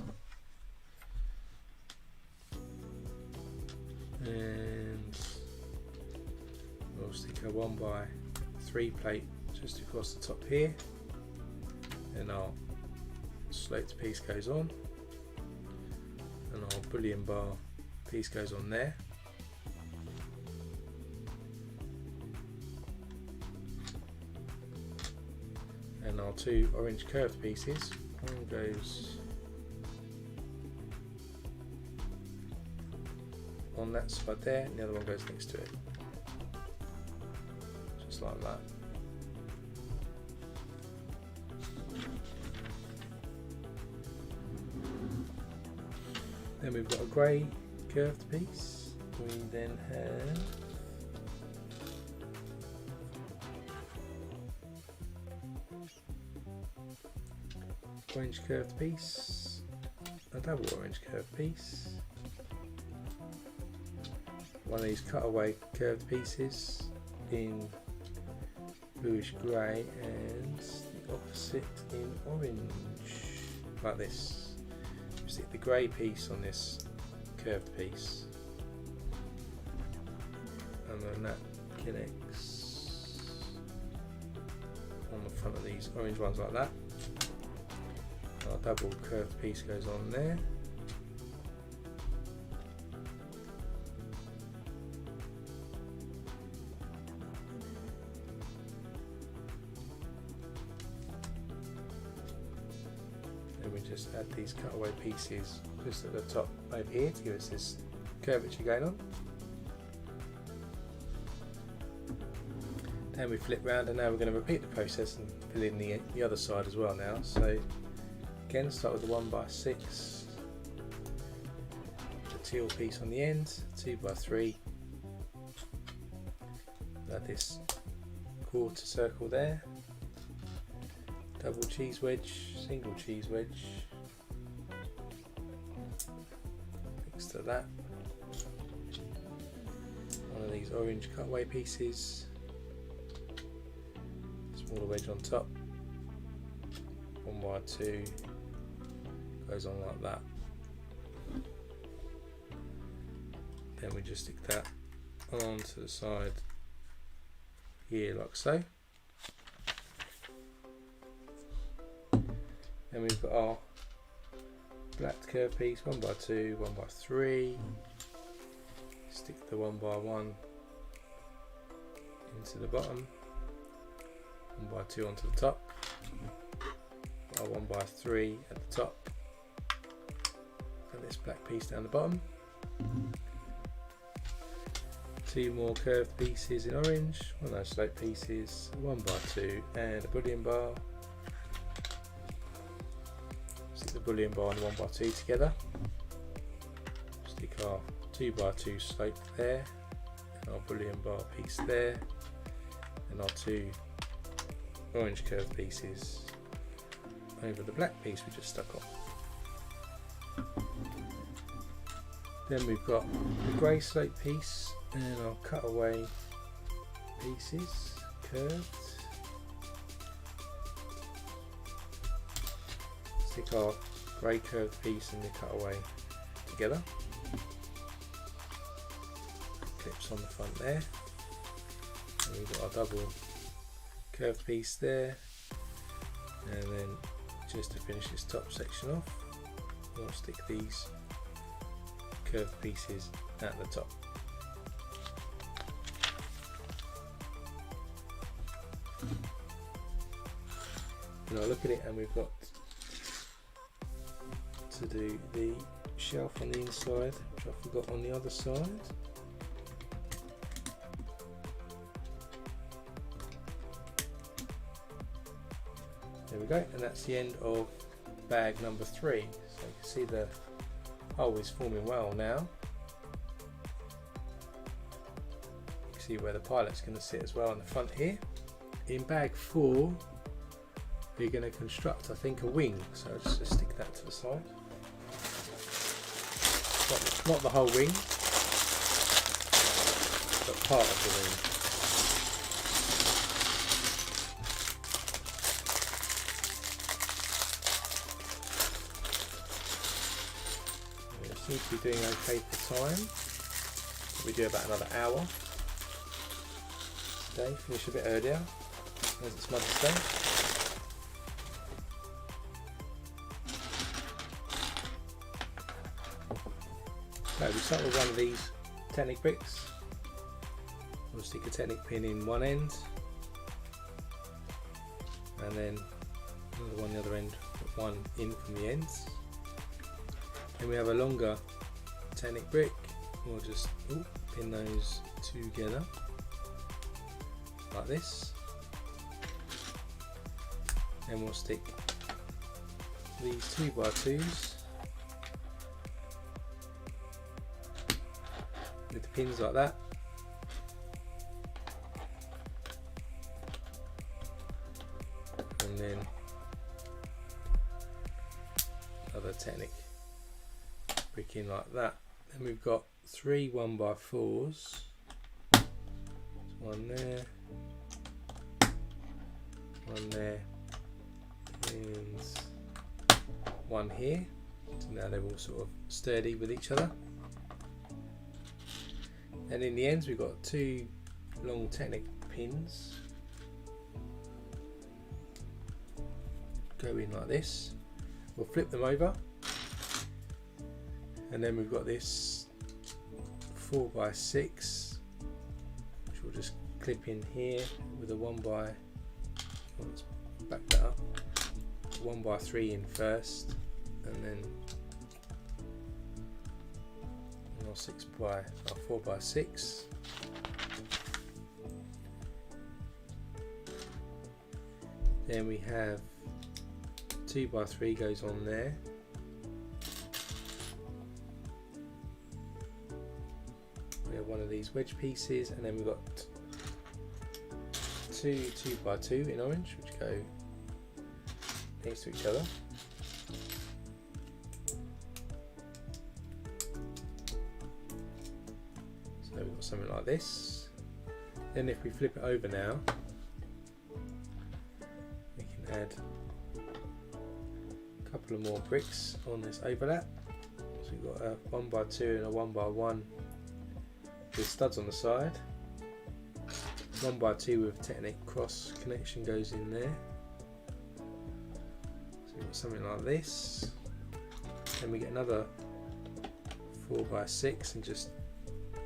and we'll stick a 1x3 plate just across the top here, and our sloped piece goes on, and our bullion bar piece goes on there. And our two orange curved pieces, one goes on that side there, and the other one goes next to it, just like that. Then we've got a grey curved piece. We then have orange curved piece, a double orange curved piece, one of these cutaway curved pieces in bluish grey, and the opposite in orange, like this. We stick the grey piece on this curved piece, and then that connects on the front of these orange ones like that. Our double curved piece goes on there, and we just add these cutaway pieces just at the top over here to give us this curvature going on. Then we flip round, and now we're going to repeat the process and fill in the other side as well now. So again, start with the 1x6, the teal piece on the end, 2x3, add this quarter circle there, double cheese wedge, single cheese wedge next to that, one of these orange cutaway pieces, smaller wedge on top, 1x2, goes on like that. Then we just stick that onto the side here like so. Then we've got our black curve piece, 1x2, 1x3, stick the 1x1 into the bottom, 1x2 onto the top, our 1x3 at the top, and this black piece down the bottom. Two more curved pieces in orange, one of those sloped pieces, 1x2 and a bullion bar. Stick the bullion bar and 1x2 together. Stick our 2x2 slope there, and our bullion bar piece there, and our two orange curved pieces over the black piece we just stuck on. Then we've got the grey slope piece and our cutaway pieces curved. Stick our grey curved piece and the cutaway together. Clips on the front there. And we've got our double curved piece there. And then just to finish this top section off, we'll stick these curved pieces at the top. And I'll look at it, and we've got to do the shelf on the inside, which I forgot on the other side. There we go, and that's the end of bag number 3. So you can see the hole is forming well now. You can see where the pilot's going to sit as well on the front here. In bag 4, we're going to construct, I think, a wing. So I'll just stick that to the side. not the whole ring, but part of the ring. It seems to be doing okay for time. We do about another hour today. Finish a bit earlier as it's Mother's Day. So we start with one of these Technic bricks. We'll stick a Technic pin in one end, and then another one the other end, put one in from the ends. Then we have a longer Technic brick. We'll just pin those together like this. Then we'll stick these 2x2s with the pins like that. And then another Technic brick in like that. Then we've got 3 1x4s. One there, one there, and one here. So now they're all sort of sturdy with each other. And in the ends we've got 2 long Technic pins. Go in like this. We'll flip them over. And then we've got this 4x6, which we'll just clip in here with a 1x, let's back that up, 1x3 in first, and then 4x6. Then we have 2x3 goes on there. We have one of these wedge pieces, and then we've got 2 2x2 in orange, which go next to each other. So we've got something like this. Then if we flip it over now, we can add a couple of more bricks on this overlap. So we've got a 1x2 and a 1x1 with studs on the side. 1x2 with Technic cross connection goes in there. So we've got something like this. Then we get another 4x6 and just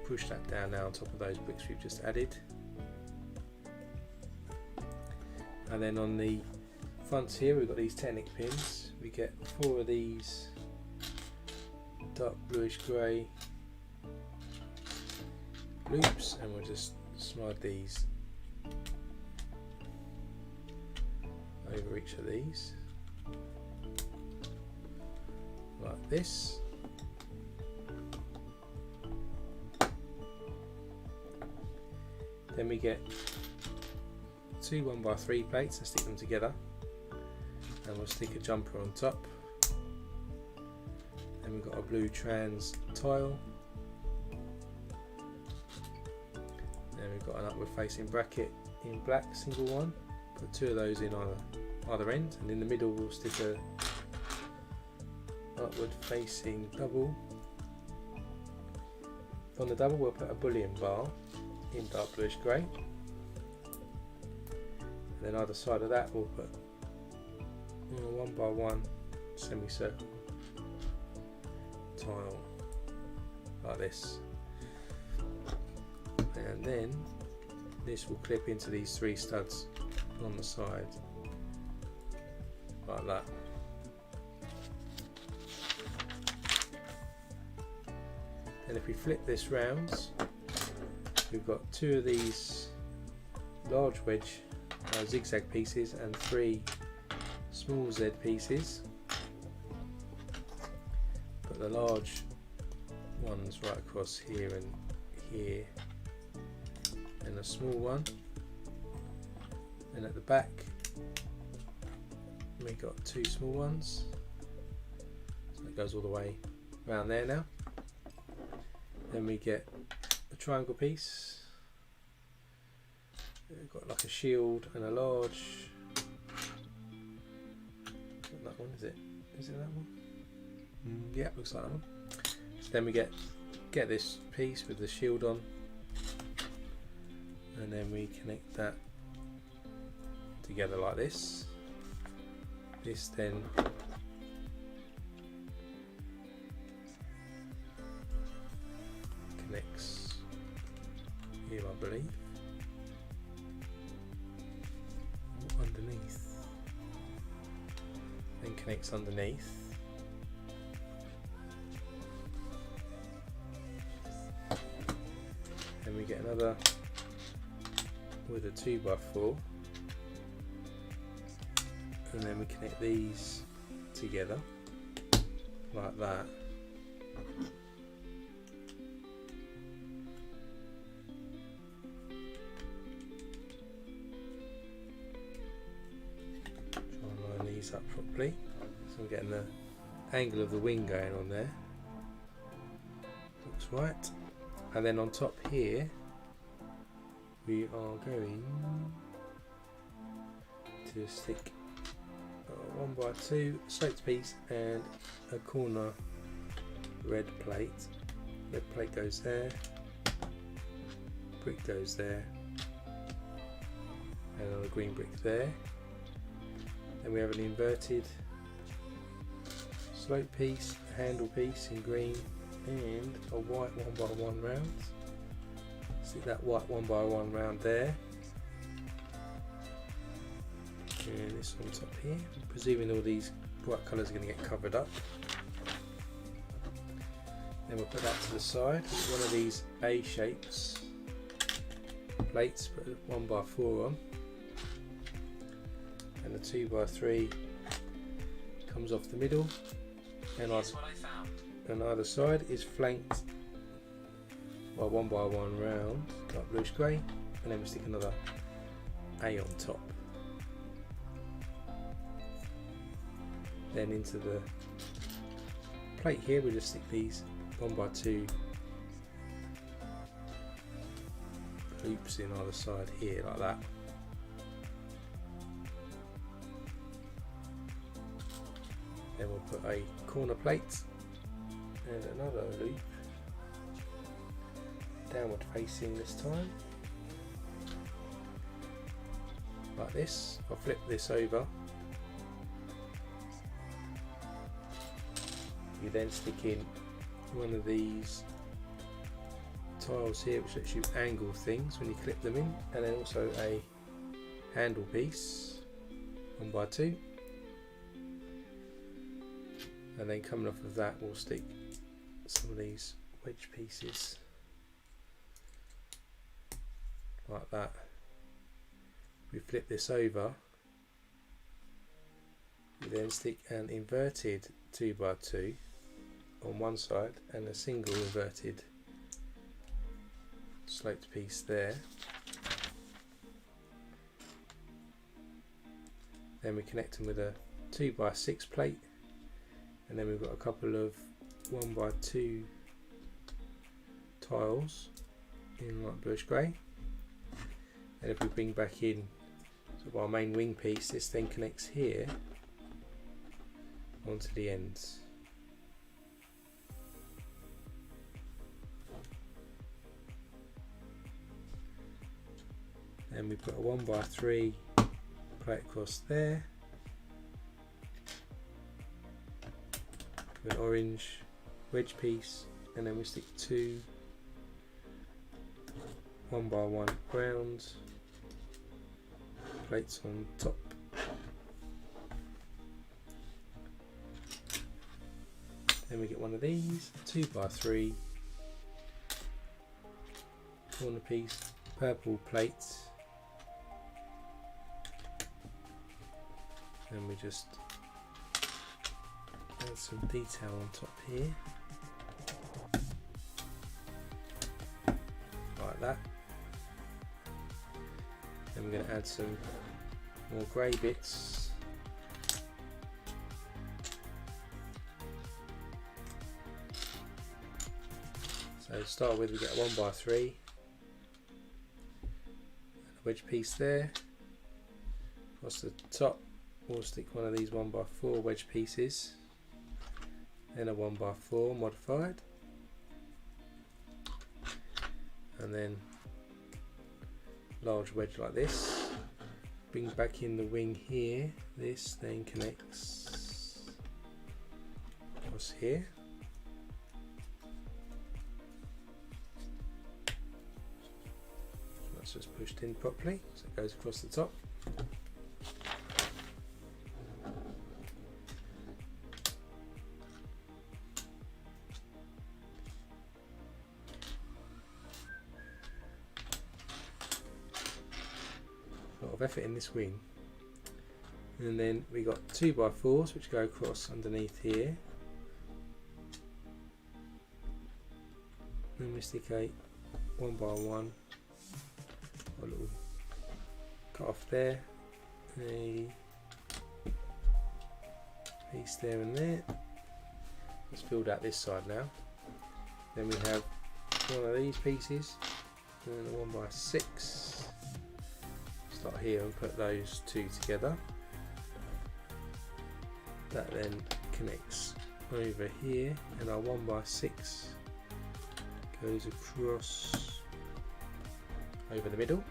push that down now on top of those bricks we've just added. And then on the fronts here we've got these Technic pins. We get 4 of these dark bluish grey loops, and we'll just slide these over each of these like this. Then we get 2 1x3 plates and stick them together, and we'll stick a jumper on top. Then we've got a blue trans tile. Then we've got an upward facing bracket in black, single one. Put 2 of those in either end, and in the middle we'll stick a upward facing double. On the double we'll put a bullion bar in dark bluish grey. And then either side of that we'll put a 1x1 semicircle tile like this. And then this will clip into these 3 studs on the side like that. And if we flip this round, we've got 2 of these large wedge zigzag pieces and 3 small Z pieces. Put the large ones right across here and here, and a small one. And at the back we got 2 small ones, so it goes all the way around there now. Then we get a triangle piece. We've got like a shield and a large. Not that one, is it? Is it that one? Yeah, looks like that one. So then we get this piece with the shield on, and then we connect that together like this. This then connects here, I believe. Underneath. Then connects underneath. Then we get another with a 2x4. And then we connect these together like that. Try and line these up properly, so I'm getting the angle of the wing going on there. Looks right. And then on top here we are going to stick 1x2 sloped piece and a corner red plate. Red plate goes there, brick goes there, and another green brick there. Then we have an inverted slope piece, a handle piece in green, and a white 1x1 round. Stick that white 1x1 round there. And this on top here. I'm presuming all these bright colours are going to get covered up. Then we'll put that to the side. One of these A shapes plates, put a 1x4 on, and the 2x3 comes off the middle, and on either side is flanked by 1x1 round, like bluish grey, and then we stick another A on top. Then into the plate here we just stick these 1x2 loops in either side here like that. Then we'll put a corner plate and another loop, downward facing this time, like this. I'll flip this over. You then stick in one of these tiles here which lets you angle things when you clip them in, and then also a handle piece 1x2, and then coming off of that we'll stick some of these wedge pieces like that. We flip this over, we then stick an inverted 2x2 on one side and a single inverted sloped piece there. Then we connect them with a 2x6 plate, and then we've got a couple of 1x2 tiles in light bluish grey. And if we bring back in sort of our main wing piece, this then connects here onto the ends. Then we put a 1x3 plate across there, an orange wedge piece, and then we stick two 1x1 round plates on top. Then we get one of these 2x3 corner piece purple plates, and we just add some detail on top here like that. Then we're going to add some more grey bits, so to start with, we get a 1x3, a wedge piece there. Across the top, we'll stick one of these 1x4 wedge pieces, then a 1x4 modified, and then large wedge like this. Bring back in the wing here. This then connects across here. So that's just pushed in properly, so it goes across the top. Of effort in this wing, and then we got 2x4s which go across underneath here, and we stick a 1x1, a little cut off there, a piece there and there. Let's filled out this side now. Then we have one of these pieces and a 1x6. Start here and put those two together. That then connects over here, and our 1x6 goes across over the middle.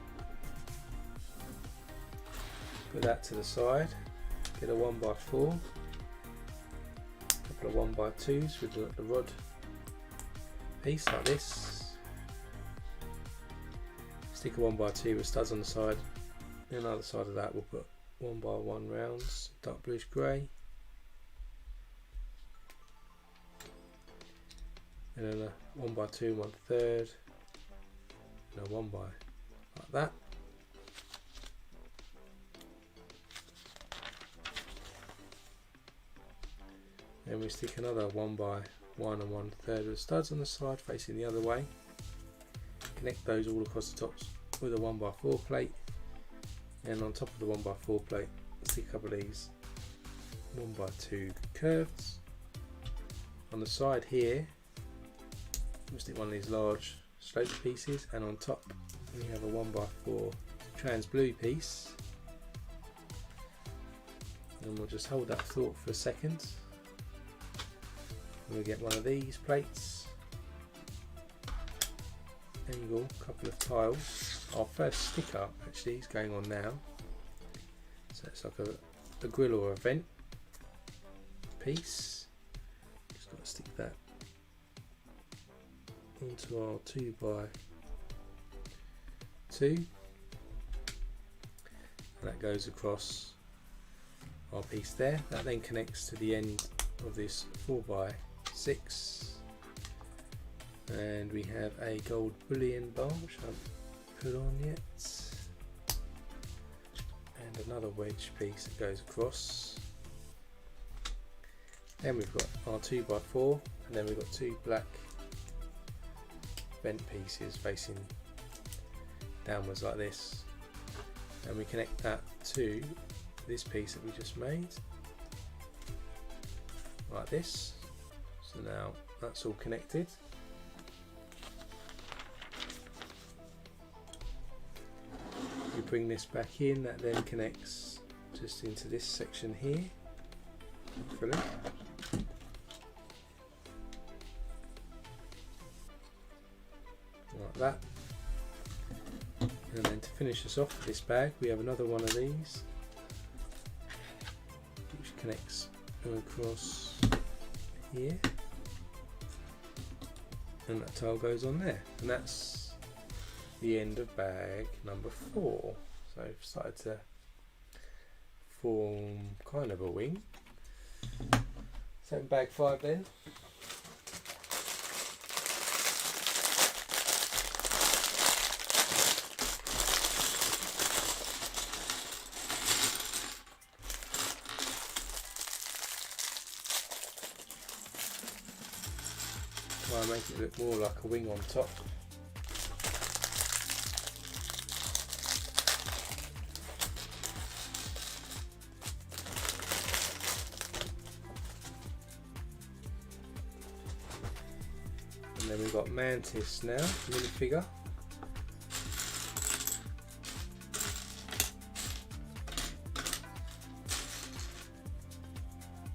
Put that to the side. Get a 1x4, a couple of 1x2s with the rod piece like this. Stick a 1x2 with studs on the side. On the other side of that, we'll put 1x1 rounds, dark bluish grey, and then a 1x2 1/3, and a 1x like that. Then we stick another 1x1 and 1/3 with studs on the side facing the other way. Connect those all across the tops with a 1x4 plate. And on top of the 1x4 plate, stick a couple of these 1x2 curves. On the side here, we'll stick one of these large sloped pieces, and on top we have a 1x4 trans blue piece. And we'll just hold that thought for a second. We'll get one of these plates, angle, couple of tiles. Our first sticker actually is going on now, so it's like a grill or a vent piece. Just got to stick that onto our 2x2, and that goes across our piece there. That then connects to the end of this 4x6, and we have a gold bullion bar which I haven't put on yet, and another wedge piece that goes across. Then we've got our 2x4, and then we've got two black bent pieces facing downwards like this, and we connect that to this piece that we just made like this. So now that's all connected. We bring this back in, that then connects just into this section here, hopefully. Like that. And then to finish us off this bag, we have another one of these, which connects across here, and that tile goes on there, and that's the end of bag number 4. So I've started to form kind of a wing. So in bag 5 then. Try and make it look more like a wing on top. And then we've got Mantis now, minifigure.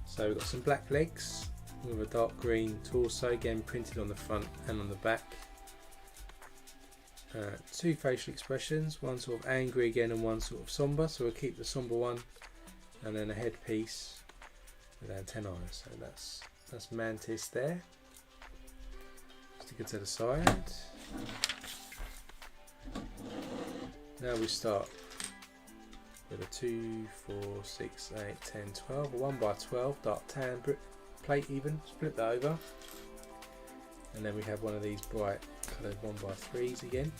So we've got some black legs with a dark green torso, again printed on the front and on the back. Two facial expressions, one sort of angry again and one sort of somber, so we'll keep the somber one, and then a headpiece with antennae. So that's Mantis there. Stick it to the side. Now we start with a 2, 4, 6, 8, 10, 12, a 1x12 dark tan plate even, flip that over, and then we have one of these bright coloured 1x3s again,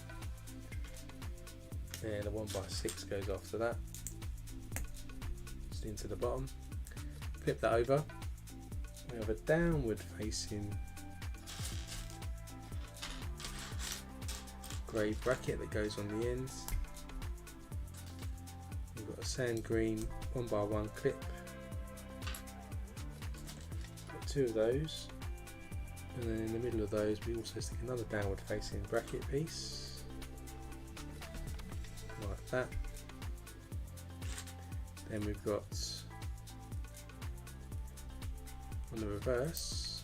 and a 1x6 goes after that, just into the bottom, flip that over, we have a downward facing grey bracket that goes on the ends. We've got a sand green 1x1 clip, got two of those, and then in the middle of those we also stick another downward facing bracket piece like that. Then we've got on the reverse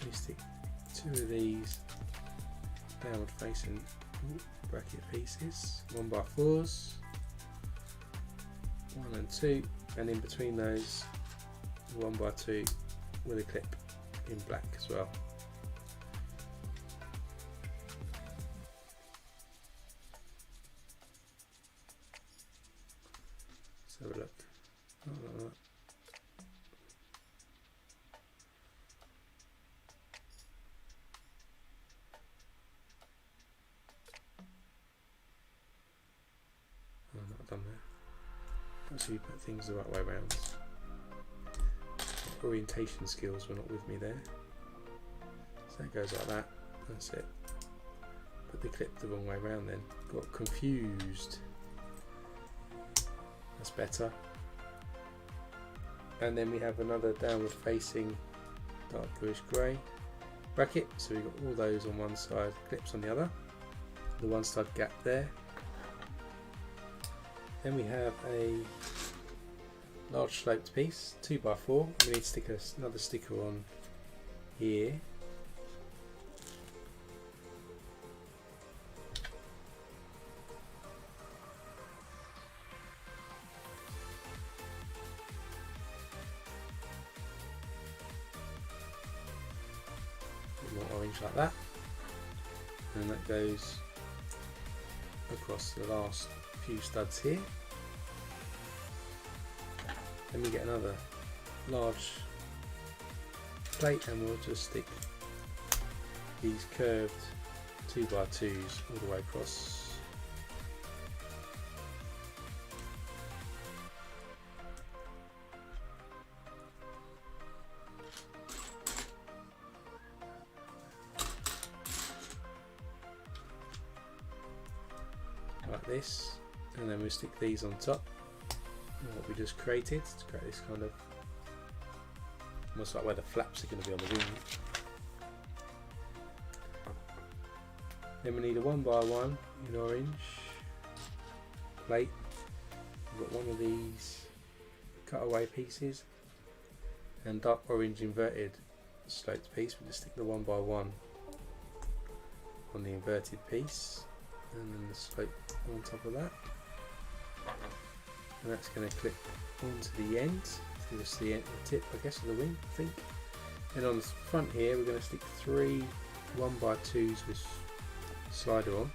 we stick two of these downward facing bracket pieces, 1x4s, 1 and 2, and in between those 1x2 with a clip in black as well. Let's have a look. Done there. Actually put things the right way around. Orientation skills were not with me there. So that goes like that. That's it. Put the clip the wrong way around then. Got confused. That's better. And then we have another downward facing dark bluish grey bracket. So we've got all those on one side, clips on the other. The one side gap there. Then we have a large sloped piece, 2x4. We need to stick another sticker on here. A bit more orange like that. And that goes across the last few studs here. Then we get another large plate and we'll just stick these curved 2x2s all the way across. Like this. And then we stick these on top, what we just created to create this kind of almost like where the flaps are going to be on the wing. Then we need a 1x1 in orange plate. We've got one of these cutaway pieces and dark orange inverted sloped piece. We just stick the 1x1 on the inverted piece and then the slope on top of that. And that's going to clip onto the end, to just the tip, I guess, of the wing, I think. And on the front here, we're going to stick 3 1x2s with slider on.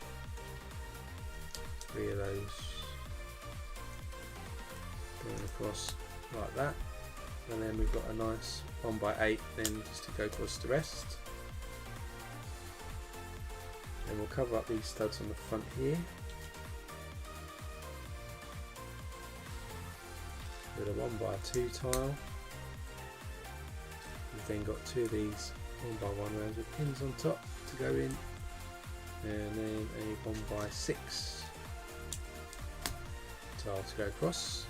3 of those going across like that. And then we've got a nice 1x8 then just to go towards the rest. And we'll cover up these studs on the front here with a 1x2 tile. We've then got 2 of these 1x1 rounds with pins on top to go in, and then a 1x6 tile to go across.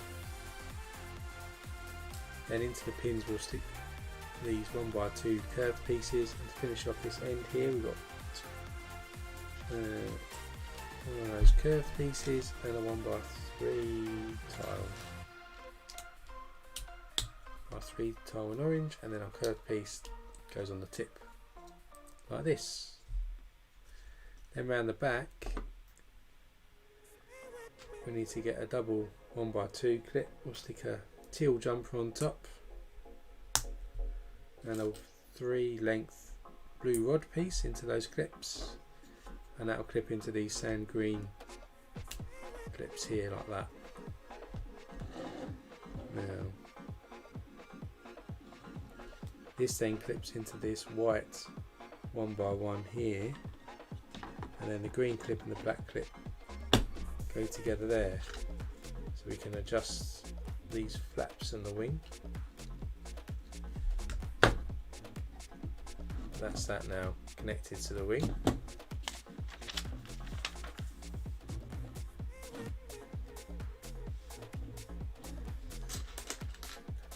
Then into the pins we'll stick these 1x2 curved pieces, and to finish off this end here we've got one of those curved pieces and a 1x3 tile. 3 tile in orange, and then our curved piece goes on the tip like this. Then round the back we need to get a double 1x2 clip. We'll stick a teal jumper on top and a 3 length blue rod piece into those clips, and that will clip into these sand green clips here like that. Now this then clips into this white 1x1 here, and then the green clip and the black clip go together there, so we can adjust these flaps and the wing. That's that now connected to the wing.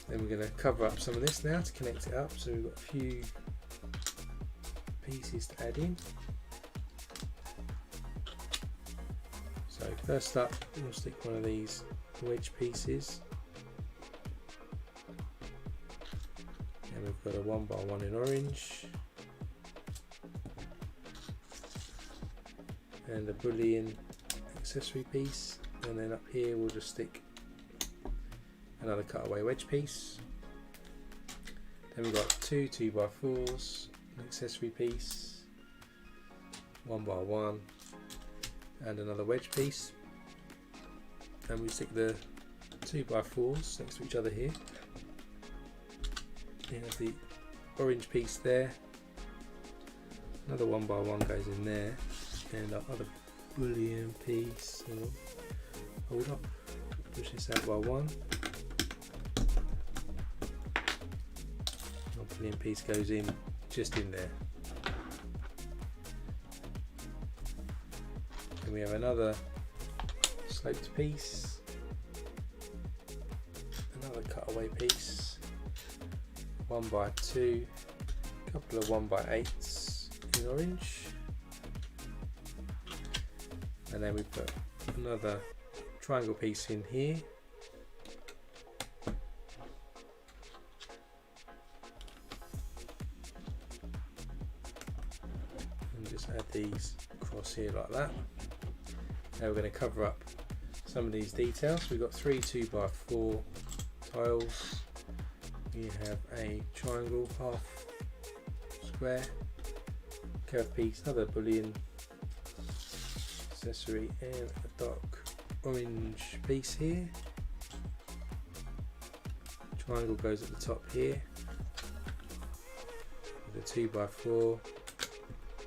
Then we're going to cover up some of this now to connect it up, so we've got a few pieces to add in. So first up we'll stick one of these wedge pieces, and we've got a 1x1 in orange and a bullion accessory piece, and then up here we'll just stick another cutaway wedge piece. Then we've got 2 2x4s, an accessory piece, 1x1 and another wedge piece, and we stick the 2x4s next to each other here. You have the orange piece there, another 1x1 goes in there, and our other bullion piece, hold up, push this out by 1. Bullion piece goes in just in there. Then we have another sloped piece, another cutaway piece, 1x2, a couple of 1x8s in orange, and then we put another triangle piece in here. Just add these across here like that. Now we're going to cover up some of these details. We've got 3 2x4 tiles. We have a triangle, half square, curved piece, another bullion accessory, and a dark orange piece here. Triangle goes at the top here with a 2x4.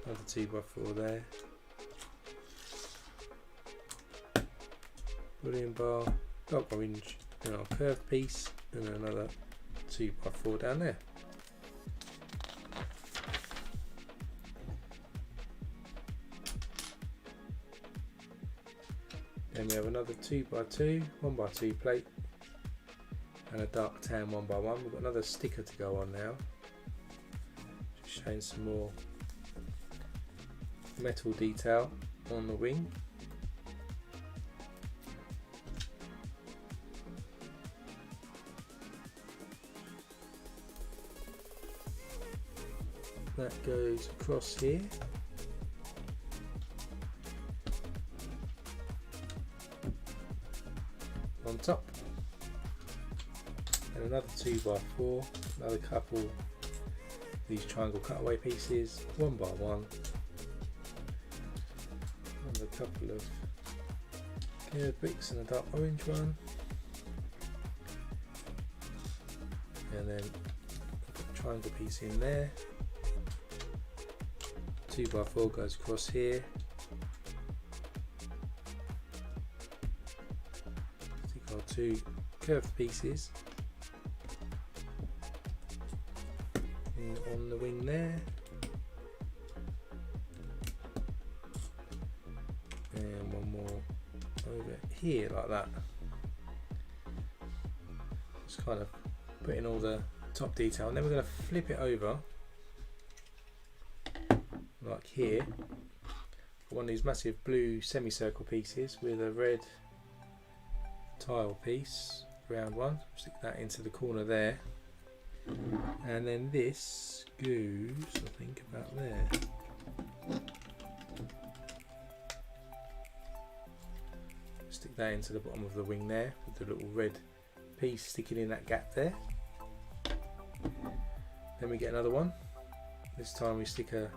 Another 2x4 there, bullion bar, dark orange, and our curved piece, and another 2x4 down there. Then we have another 2x2, 1x2 plate, and a dark tan 1x1. We've got another sticker to go on now, just showing some more metal detail on the wing. That goes across here. On top. And another 2x4, another couple of these triangle cutaway pieces, 1x1. A couple of curved bricks and a dark orange one, and then a triangle piece in there. 2x4 goes across here. Stick our 2 curved pieces in on the wing there. And one more over here like that. Just kind of put in all the top detail, and then we're going to flip it over like here. One of these massive blue semicircle pieces with a red tile piece, round one. Stick that into the corner there, and then this goes, I think, about there. Stick that into the bottom of the wing there with the little red piece sticking in that gap there. Then we get another one. This time we stick a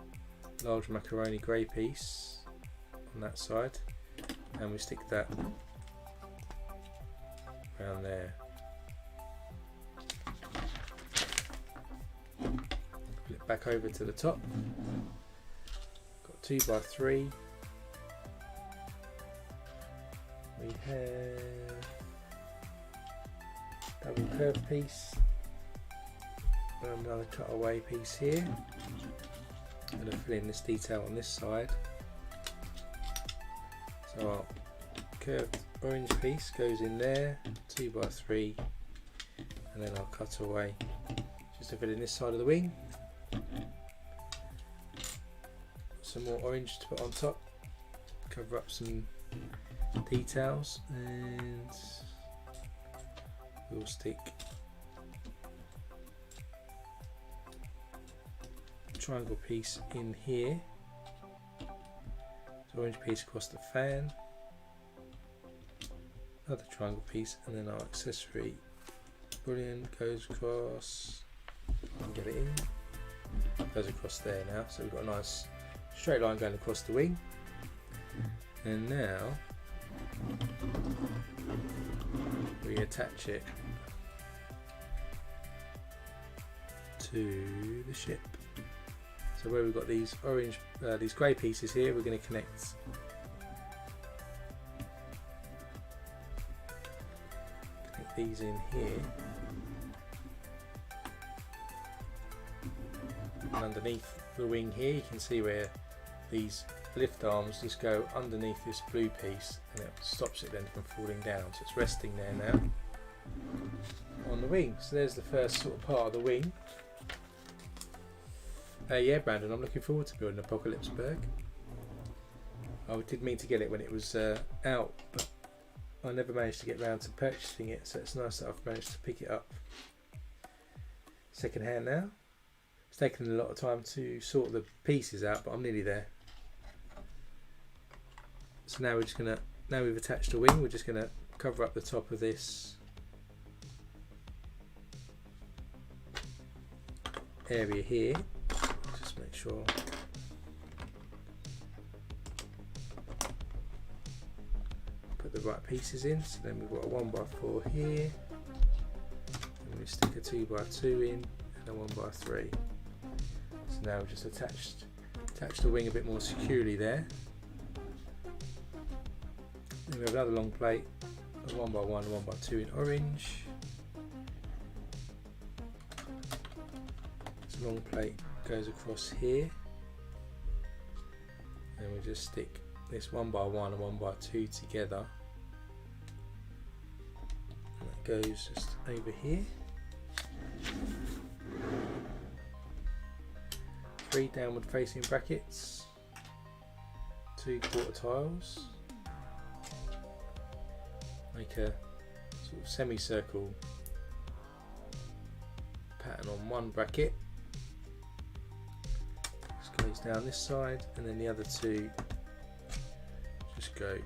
large macaroni grey piece on that side, and we stick that around there. Flip back over to the top. Got 2x3. We have double curved piece, and another cutaway piece here. I'm going to fill in this detail on this side. So our curved orange piece goes in there, 2x3, and then I'll cut away just to fill in this side of the wing. Some more orange to put on top, cover up some details, and we'll stick a triangle piece in here. So orange piece across the fan, another triangle piece, and then our accessory brilliant goes across, and get it in, goes across there now. So we've got a nice straight line going across the wing, and now we attach it to the ship. So where we've got these orange, these grey pieces here, we're going to connect these in here, and underneath the wing here you can see where these lift arms just go underneath this blue piece, and it stops it then from falling down. So it's resting there now on the wing. So there's the first sort of part of the wing. Yeah, Brandon, I'm looking forward to building Apocalypseburg. I did mean to get it when it was out, but I never managed to get round to purchasing it, so it's nice that I've managed to pick it up second hand now. It's taken a lot of time to sort the pieces out, but I'm nearly there. So now we're just gonna, now we've attached the wing, we're just gonna cover up the top of this area here. Just make sure put the right pieces in. So then we've got a 1x4 here, and we stick a 2x2 in and a 1x3. So now we've just attached the wing a bit more securely there. Then we have another long plate, a 1x1 and 1x2 in orange. This long plate goes across here, and we just stick this 1x1 and 1x2 together, and that goes just over here. 3 downward facing brackets, 2 quarter tiles, make a sort of semicircle pattern on one bracket. Just goes down this side, and then the other 2 just go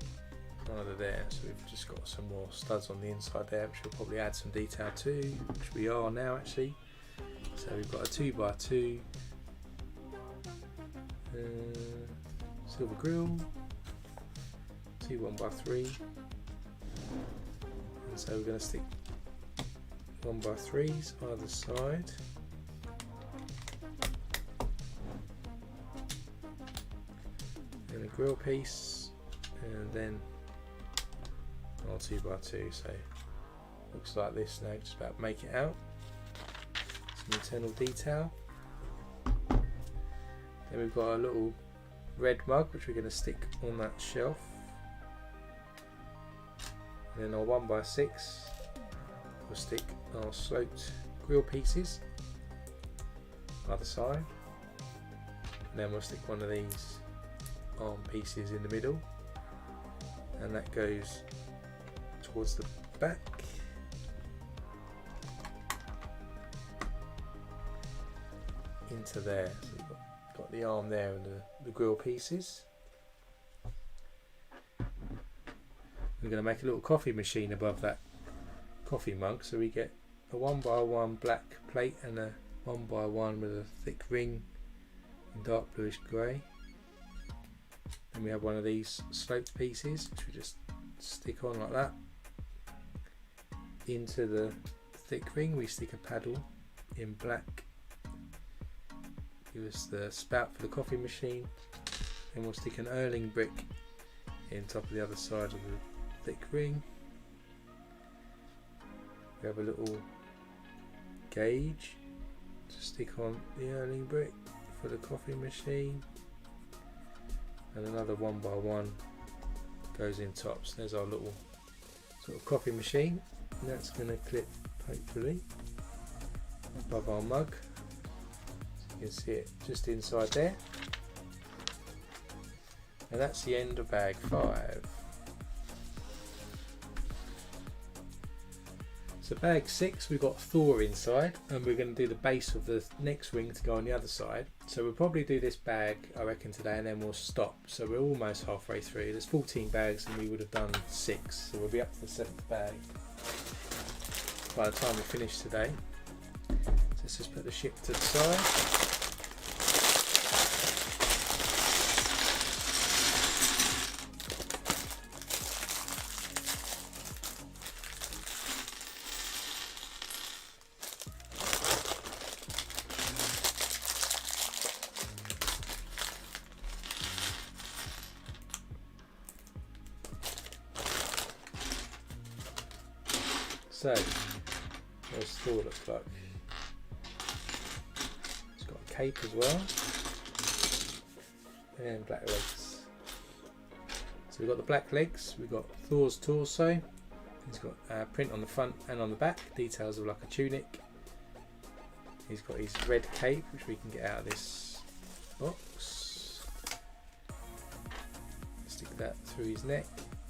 either there. So we've just got some more studs on the inside there, which we'll probably add some detail to, which we are now actually. So we've got a 2x2 silver grill, 2 1x3, and so we're going to stick 1x3s either side. Then a grill piece, and then our 2x2. So looks like this now. Just about make it out. Some internal detail. Then we've got a little red mug which we're going to stick on that shelf, and then our 1x6 we'll stick our sloped grill pieces, other side, and then we'll stick one of these arm pieces in the middle, and that goes towards the back. Into there, so we've got the arm there and the grill pieces. We're going to make a little coffee machine above that coffee mug, so we get a 1x1 black plate and a 1x1 with a thick ring in dark bluish grey. Then we have one of these sloped pieces which we just stick on like that. Into the thick ring we stick a paddle in black, give us the spout for the coffee machine, and we'll stick an Erling brick in top of the other side of the thick ring. We have a little gauge to stick on the Erling brick for the coffee machine, and another 1x1 goes in top. So there's our little sort of coffee machine, and that's going to clip hopefully above our mug. So you can see it just inside there, and that's the end of bag 5. So bag 6, we've got Thor inside, and we're going to do the base of the next ring to go on the other side. So we'll probably do this bag, I reckon, today, and then we'll stop. So we're almost halfway through. There's 14 bags and we would have done 6, so we'll be up to the 7th bag by the time we finish today. So let's just put the ship to the side. So, what's Thor look like? It's got a cape as well, and black legs. So we've got the black legs, we've got Thor's torso, he's got print on the front and on the back, details of like a tunic. He's got his red cape, which we can get out of this box. Stick that through his neck.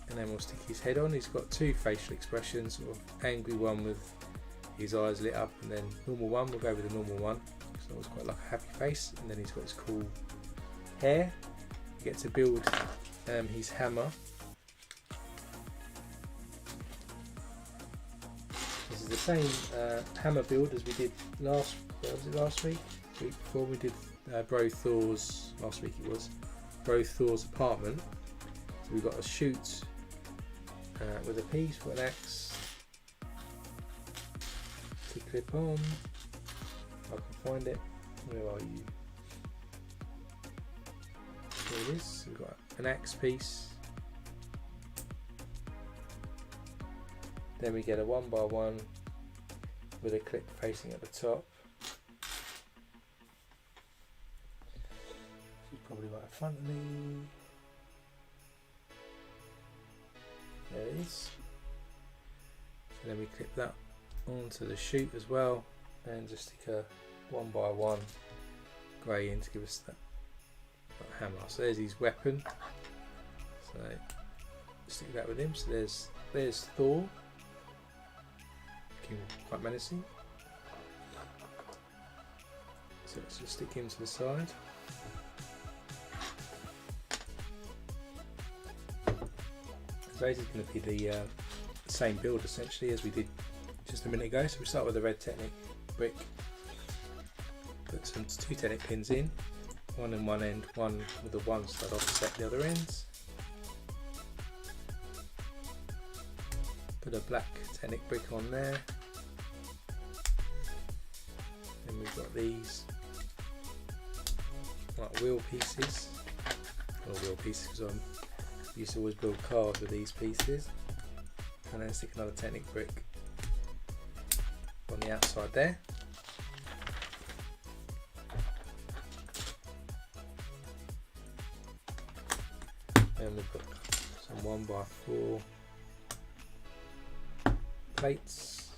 And then we'll stick his head on. He's got 2 facial expressions, sort of angry one with his eyes lit up, and then normal one. We'll go with the normal one, so it's quite like a happy face. And then he's got his cool hair. You get to build his hammer. This is the same hammer build as we did last week? Week before we did Bro Thor's, last week it was, Bro Thor's apartment. So we've got a chute with a piece for an axe to clip on. If I can find it. Where are you? There it is. So we've got an axe piece. Then we get a 1x1 with a clip facing at the top. She's probably right in front of me. There it is. And then we clip that onto the chute as well, and just stick a 1x1 grey in to give us that hammer. So there's his weapon. So stick that with him. So there's Thor, looking quite menacing. So let's just stick him to the side. So this is going to be the same build essentially as we did just a minute ago. So we start with the red Technic brick, put some 2 Technic pins in, one in one end, one with the one stud offset the other ends. Put a black Technic brick on there. Then we've got these like wheel pieces, or wheel pieces because I'm used to always build cars with these pieces, and then stick another Technic brick on the outside there. Then we've got some 1x4 plates,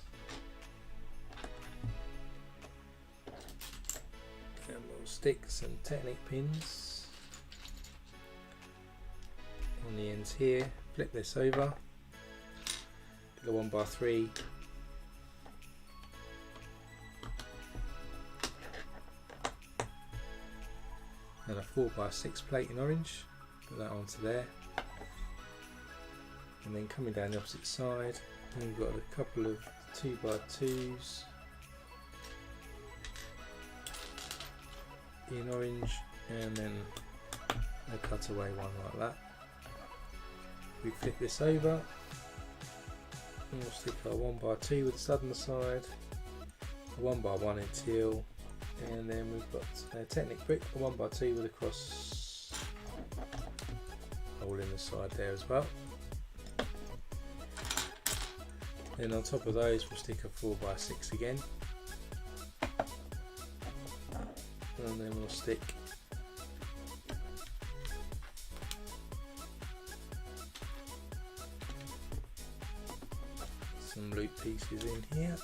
we'll stick some Technic pins on the ends here, flip this over, get a 1x3, and a 4x6 plate in orange, put that onto there, and then coming down the opposite side we've got a couple of 2x2s in orange, and then a cutaway one like that. We flip this over and we'll stick our 1x2 with the stud on the side, a 1x1 in teal, and then we've got a Technic brick, a 1x2 with a cross hole in the side there as well. Then on top of those we'll stick a 4x6 again, and then we'll stick some loop pieces in here.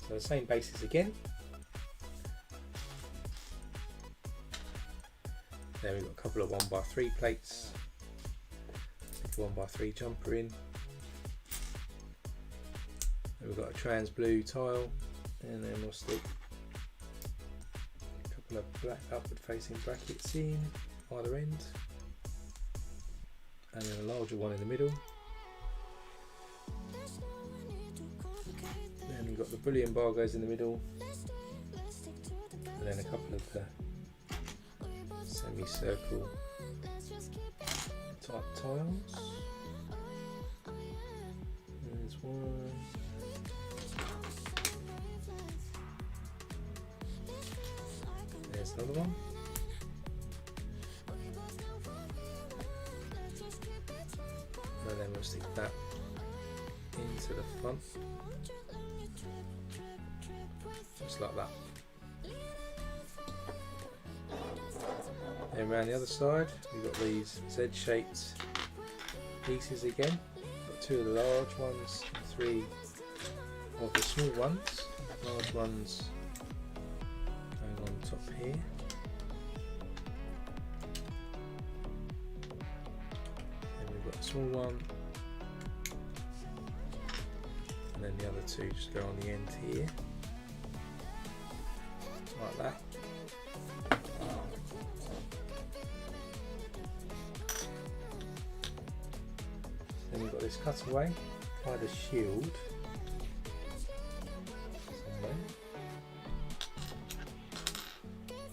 So the same bases again. Then we've got a couple of 1x3 plates, stick a 1x3 jumper in. Then we've got a trans blue tile, and then we'll stick a couple of black upward facing brackets in either end, and then a larger one in the middle. Then we've got the bullion bar goes in the middle, and then a couple of the semicircle type tiles. There's one. There's another one. And then we'll stick that into the front, just like that. Then around the other side we've got these Z-shaped pieces again. Got two of the large ones and three of the small ones. Large ones going on top here. Then we've got the small one, and then the other two just go on the end here, like that. Then we've got this cutaway by the shield somewhere.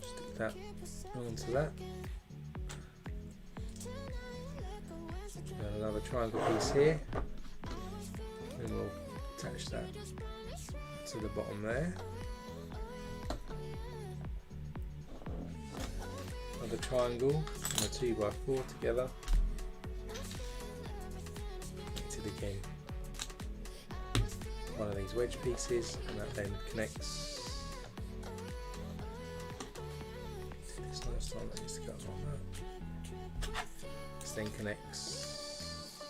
Stick that onto that. And another triangle piece here. And we'll attach that to the bottom there. Another triangle and a 2x4 together. Again, one of these wedge pieces, and that then connects. This last time I used to go like that. This then connects.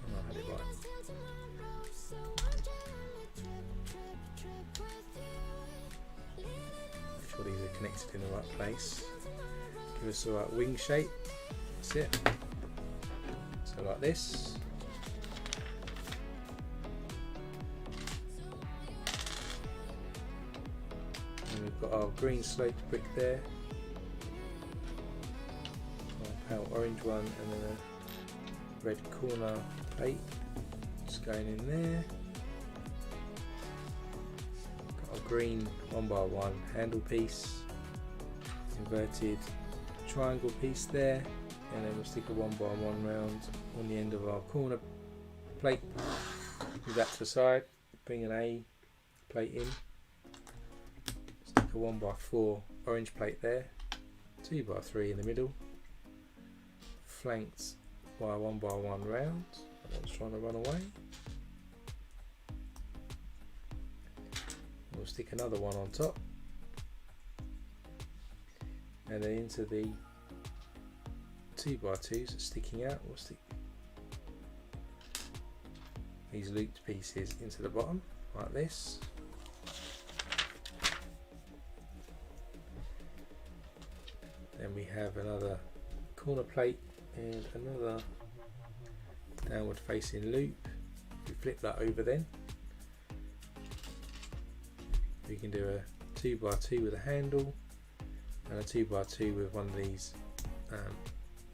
Oh, I had it right. Make sure these are connected in the right place. Give us the right wing shape. That's it. So like this. We've got our green sloped brick there, our pale orange one, and then a red corner plate just going in there. Got our green 1x1 handle piece, inverted triangle piece there, and then we'll stick a 1x1 round on the end of our corner plate. Move that to the side, bring an A plate in. A 1x4 orange plate there, 2x3 in the middle, flanked by a 1x1 round. That one's trying to run away. We'll stick another one on top, and then into the 2x2s sticking out, we'll stick these looped pieces into the bottom like this. Then we have another corner plate and another downward facing loop. We flip that over, then we can do a 2x2 with a handle and a 2x2 with one of these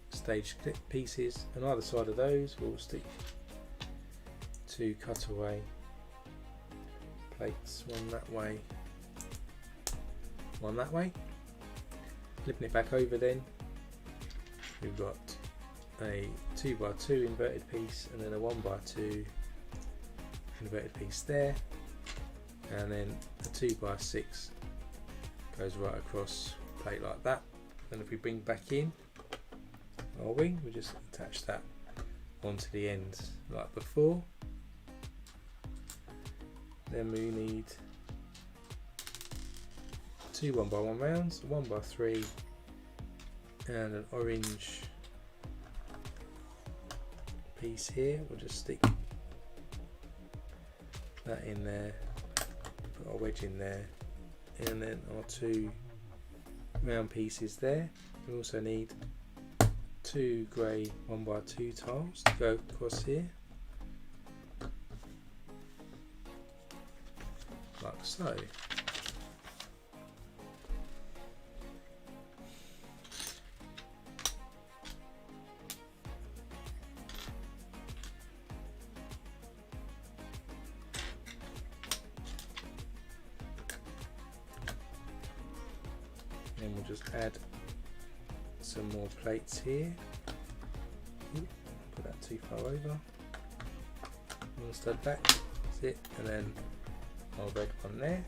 stage clip pieces. On either side of those we'll stick 2 cutaway plates, one that way, one that way. Flipping it back over, then we've got a 2x2 inverted piece and then a 1x2 inverted piece there, and then a 2x6 goes right across the plate like that. And if we bring back in our wing, we just attach that onto the end like before. Then we need 2 1x1 rounds, 1x3 and an orange piece here. We'll just stick that in there, put our wedge in there, and then our 2 round pieces there. We also need 2 grey 1x2 tiles to go across here like so. Then we'll just add some more plates here. Put that too far over. One stud back, that's it, and then our red one there.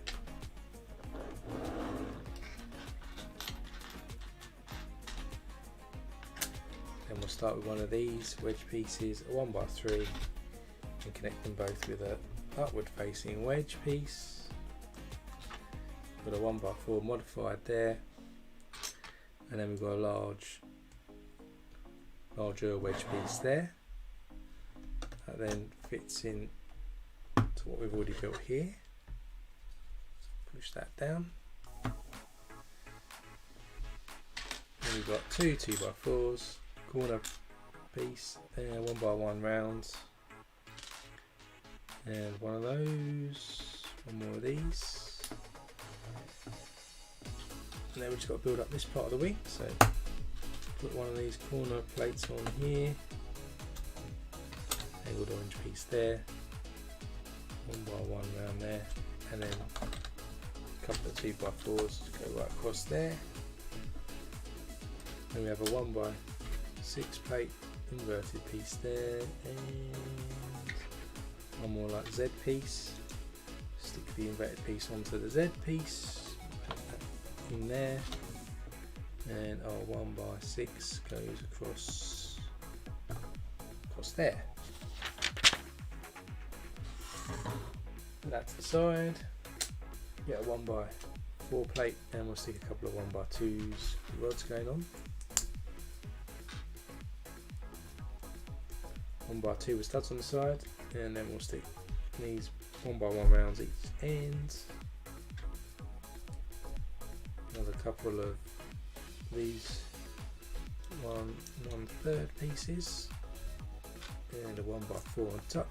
Then we'll start with one of these wedge pieces, a 1x3, and connect them both with a upward facing wedge piece. Got a 1x4 modified there. And then we've got a larger wedge piece there. That then fits in to what we've already built here. Push that down. And we've got 2 2x4s, corner piece, 1x1 rounds, and one of those, one more of these. And then we've just got to build up this part of the wing, so put one of these corner plates on here, angled orange piece there, 1x1 round there, and then a couple of 2x4s go right across there. Then we have a 1x6 plate inverted piece there, and one more like Z piece. Stick the inverted piece onto the Z piece. In there, and our 1x6 goes across there. Put that to the side. Get a 1x4 plate, and we'll stick a couple of 1x2s rods going on. 1x2 with studs on the side, and then we'll stick these 1x1 rounds each end. Another couple of these 1/3 pieces, and a 1x4 on top.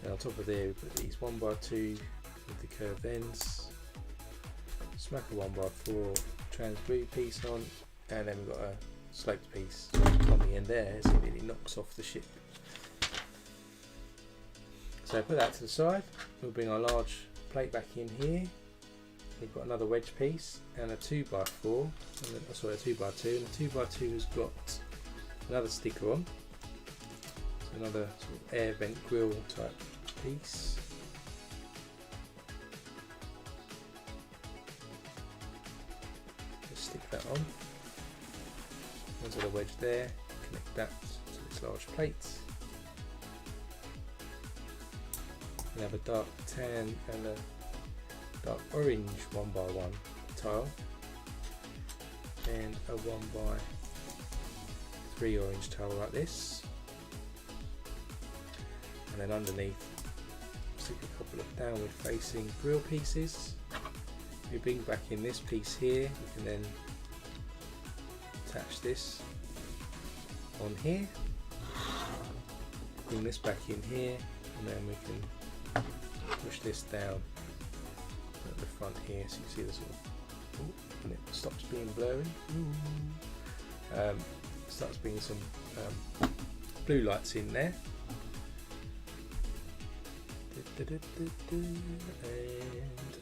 And on top of there we put these 1x2 with the curved ends, smack a 1x4 trans blue piece on, and then we've got a sloped piece on the end there, so it really knocks off the ship. So put that to the side. We'll bring our large plate back in here. We've got another wedge piece and a 2x4, and then, sorry, a 2x2, and the 2x2 has got another sticker on, so another sort of air vent grill type piece. Just stick that on onto the wedge there, connect that to this large plate. We have a dark tan and a dark orange 1x1 tile, and a 1x3 orange tile like this. and then underneath stick a couple of downward facing grill pieces. We bring back in this piece here, we can then attach this on here, bring this back in here, and then we can push this down at the front here, so you can see the sort of, and it stops being blurry. Starts bringing some blue lights in there. And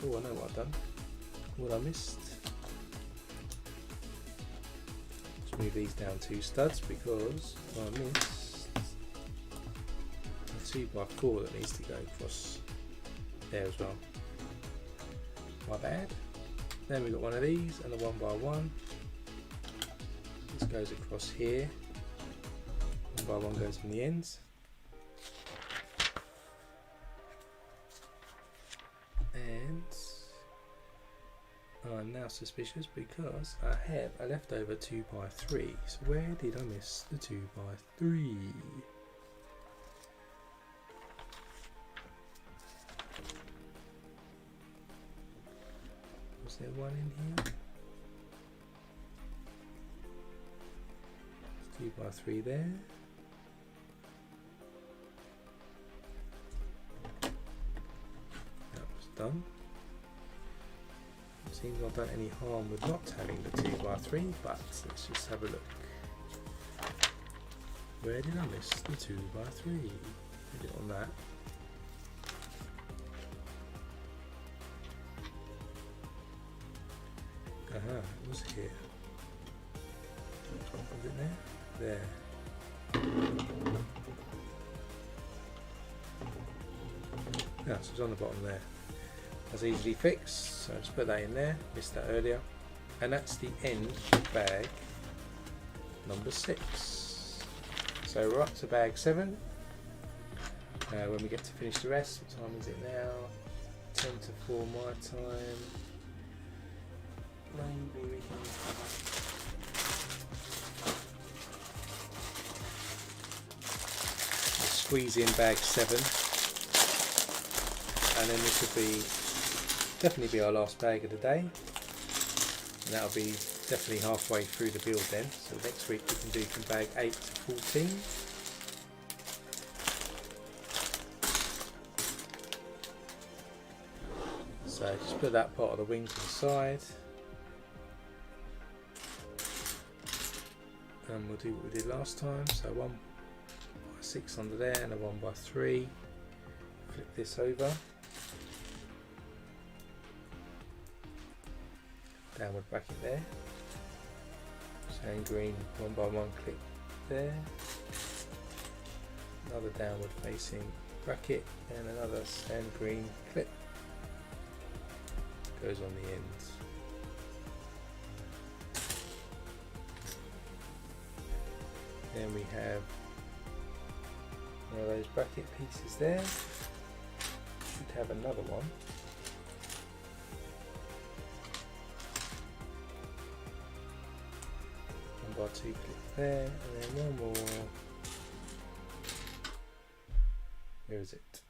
oh, I know what I've done. What I missed. Let's move these down 2 studs because I missed a 2x4 that needs to go across there as well. My bad. Then we've got one of these and a 1x1. This goes across here. 1x1 goes in the ends. And I'm now suspicious because I have a leftover 2x3. So where did I miss the 2x3? Was there one in here? 2x3 there. That was done. It seems I've done any harm with not having the 2x3, but let's just have a look. Where did I miss the 2x3? Put it on that. Aha, it was here. Was it there? There. No, so it's on the bottom there. That's easily fixed, so just put that in there. Missed that earlier. And that's the end of bag number 6. So we're up to bag 7. When we get to finish the rest, what time is it now? 10 to 4 my time. Maybe we can squeeze in bag 7, and then this will be definitely be our last bag of the day, and that'll be definitely halfway through the build then. So next week we can do from bag 8 to 14. So just put that part of the wing to the side, and we'll do what we did last time. So 1x6 under there and a 1x3. Flip this over. Downward bracket there. Sand green 1x1 clip there. Another downward facing bracket and another sand green clip. Goes on the ends. Then we have one of those bracket pieces there. Should have another one. One by 2 clip there, and then one more. Where is it?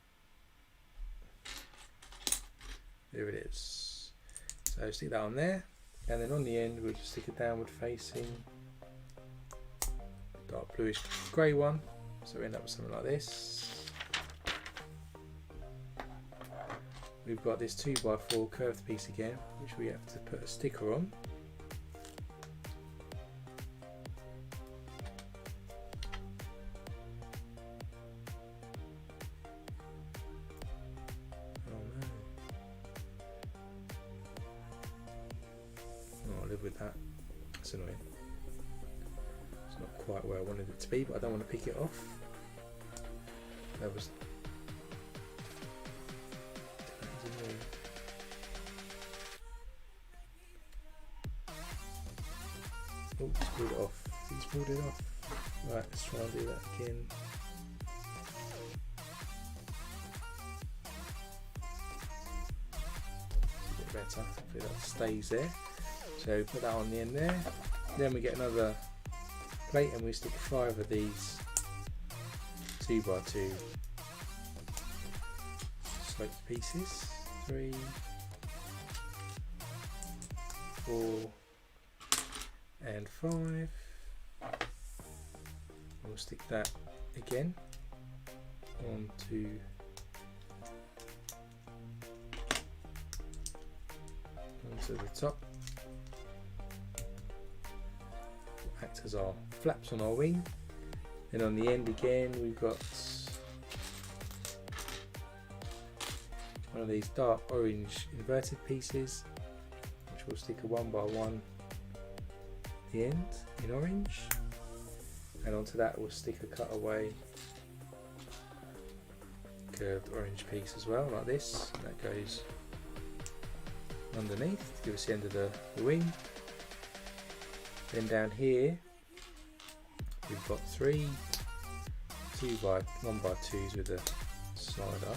There it is. So stick that on there, and then on the end we'll just stick a downward facing dark bluish grey one. So we end up with something like this. We've got this 2x4 curved piece again, which we have to put a sticker on. I'll live with that. That's annoying. It's not quite where I wanted it to be, but I don't want to pick it off. That was annoying. Oh, it's pulled it off. It's pulled it off. Right, let's try and do that again. It's a bit better. Hopefully that stays there. So put that on the end there. Then we get another plate and we stick 5 of these 2x2 smoked pieces. 3, 4 and 5. We'll stick that again onto the top. Act as our flaps on our wing. Then on the end again we've got one of these dark orange inverted pieces, which we'll stick a 1 by 1 at the end in orange, and onto that we'll stick a cutaway curved orange piece as well, like this. And that goes underneath to give us the end of the wing. Then down here we've got 3 1 by 2s with a slider,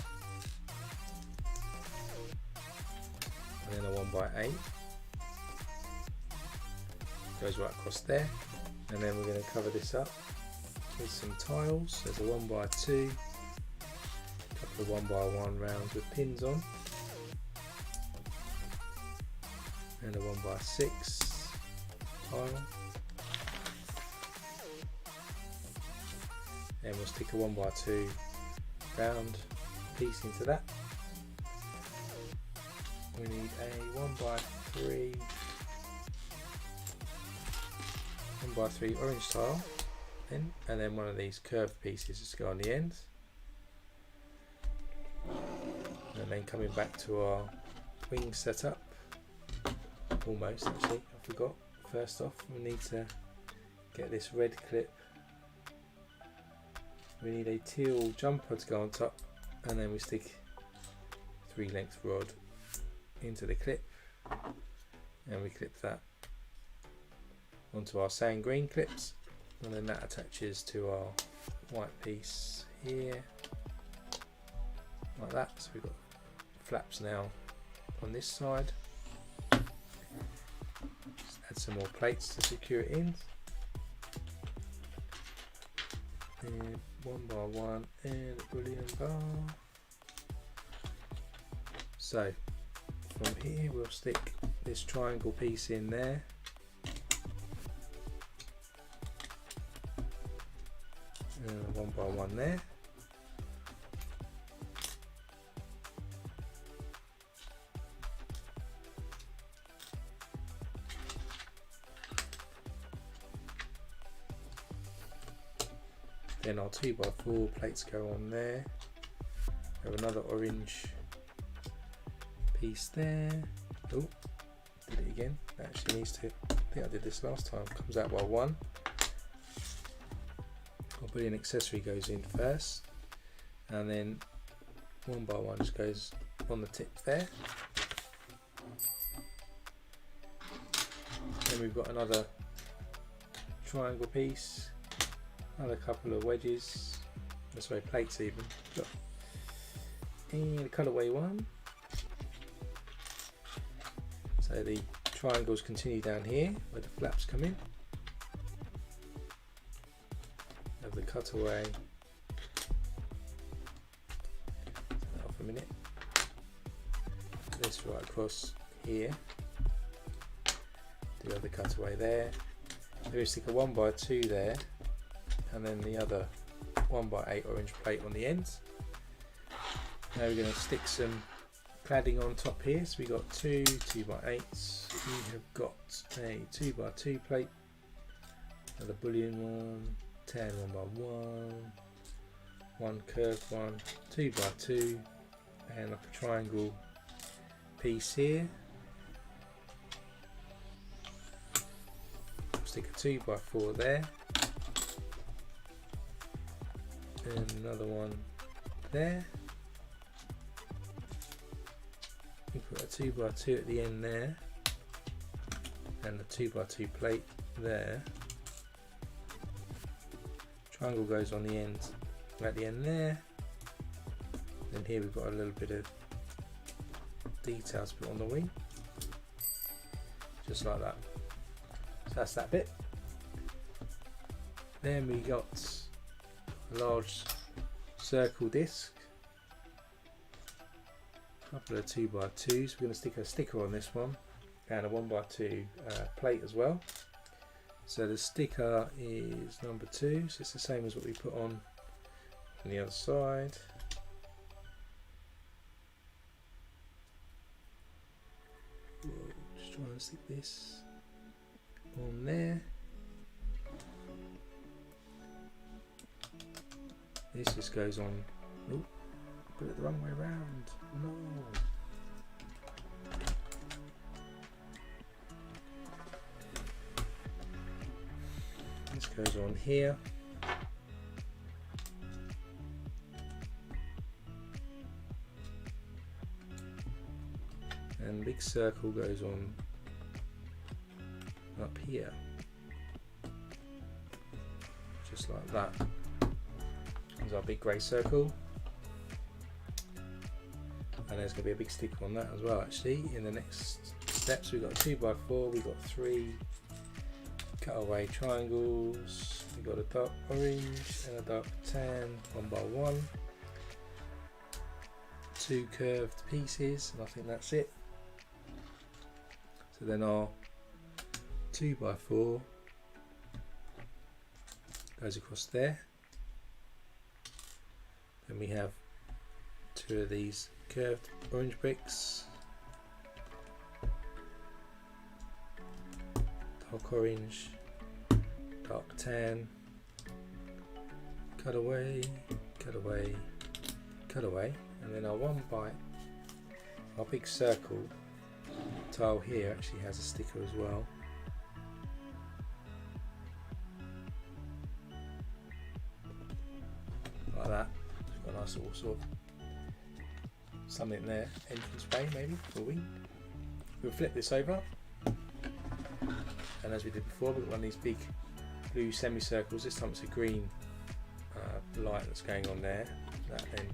and then a 1 by 8 goes right across there. And then we're going to cover this up with some tiles. There's a 1 by 2, a couple of 1 by 1 rounds with pins on, and a 1 by 6 tile. And we'll stick a 1 by 2 round piece into that. We need a 1 by 3 orange tile in, and then one of these curved pieces just go on the end. And then coming back to our wing setup, almost actually, I forgot. First off, we need to get this red clip. We need a teal jumper to go on top, and then we stick 3-length rod into the clip, and we clip that onto our sand green clips, and then that attaches to our white piece here, like that. So we've got flaps now on this side. Just add some more plates to secure it in. And 1 by 1 and a bullion bar. So from here we'll stick this triangle piece in there. And a 1 by 1 there. Then our 2 by 4 plates go on there. We have another orange piece there. Oh, did it again. That actually needs to, I think I did this last time. Comes out by 1. Our bullion accessory goes in first, and then 1 by 1 just goes on the tip there. Then we've got another triangle piece. Another couple of wedges, sorry, plates even, and a cutaway one. So the triangles continue down here where the flaps come in. Have the cutaway. Turn that off a minute. This right across here. Do the other cutaway there. Maybe we stick a 1 by 2 there, and then the other 1 by 8 orange plate on the ends. Now we're going to stick some cladding on top here. So we got 2 2 by 8s. We have got a 2 by 2 plate, another bullion one, 10 1 by 1, one curved one, 2 by 2, and like a triangle piece here. Stick a 2 by 4 there. And another one there. We put a 2 by 2 at the end there, and a 2 by 2 plate there. Triangle goes on the end, at the end there. Then here we've got a little bit of details put on the wing, just like that. So that's that bit. Then we got a large circle disc couple of 2x2s. We're going to stick a sticker on this one and a 1x2 plate as well. So the sticker is number 2, so it's the same as what we put on the other side. Just try and stick this on there. This just goes on. Oh, put it the wrong way around. No. This goes on here. And big circle goes on up here. Just like that. There's our big grey circle. And there's going to be a big sticker on that as well actually. In the next steps we've got 2x4, we've got 3 cutaway triangles, we've got a dark orange and a dark tan, 1x1, 2 curved pieces, and I think that's it. So then our 2x4 goes across there. Then we have 2 of these curved orange bricks, dark orange, dark tan, cut away, cut away, cut away, and then our our big circle tile here actually has a sticker as well. Like that. It's got a nice little sort of something there, entrance bay maybe for a wing. We'll flip this over, and as we did before, we've got one of these big blue semicircles. This time it's a green light that's going on there. That then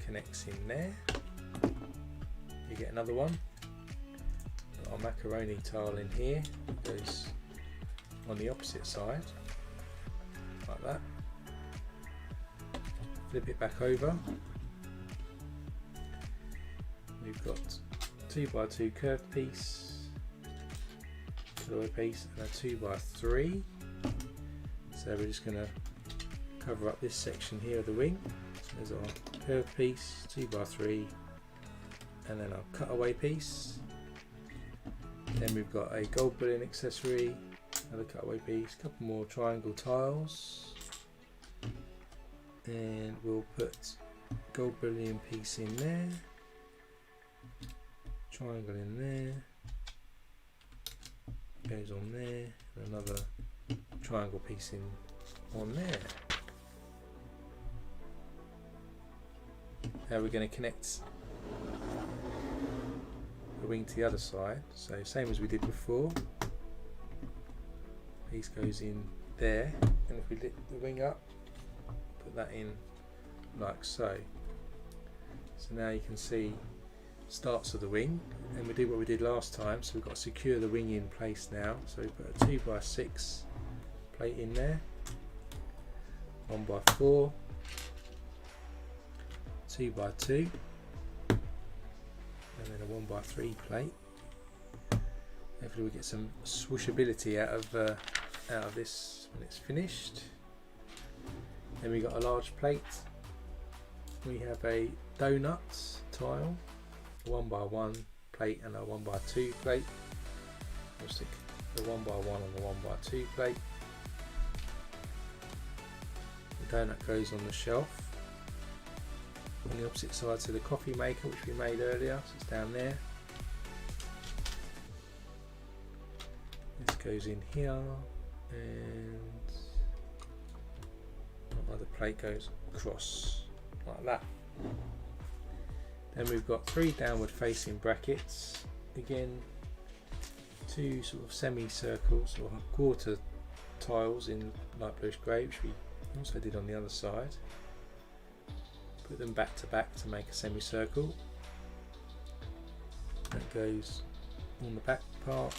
connects in there. You get another one. Got our macaroni tile in here. It goes on the opposite side, like that. Flip it back over. We've got 2x2 curved piece, cutaway piece, and a 2x3. So we're just going to cover up this section here of the wing. So there's our curved piece, 2x3, and then our cutaway piece. Then we've got a gold bullion accessory, another cutaway piece, a couple more triangle tiles, and we'll put gold bullion piece in there. Triangle in there, goes on there, and another triangle piece in on there. Now we're going to connect the wing to the other side, so same as we did before. Piece goes in there, and if we lift the wing up, put that in like so. So now you can see starts of the wing, and we did what we did last time, so we've got to secure the wing in place now. So we put a 2x6 plate in there, 1x4, 2x2, and then a 1x3 plate. Hopefully we get some swooshability out of this when it's finished. Then we got a large plate. We have a donut tile, 1x1 plate and a 1x2 plate. We'll stick the 1x1 on the 1x2 plate. The donut goes on the shelf on the opposite side to the coffee maker, which we made earlier, so it's down there. This goes in here, and another plate goes across like that. Then we've got 3 downward facing brackets, again 2 sort of semicircles or quarter tiles in light bluish grey, which we also did on the other side. Put them back to make a semicircle. That goes on the back part,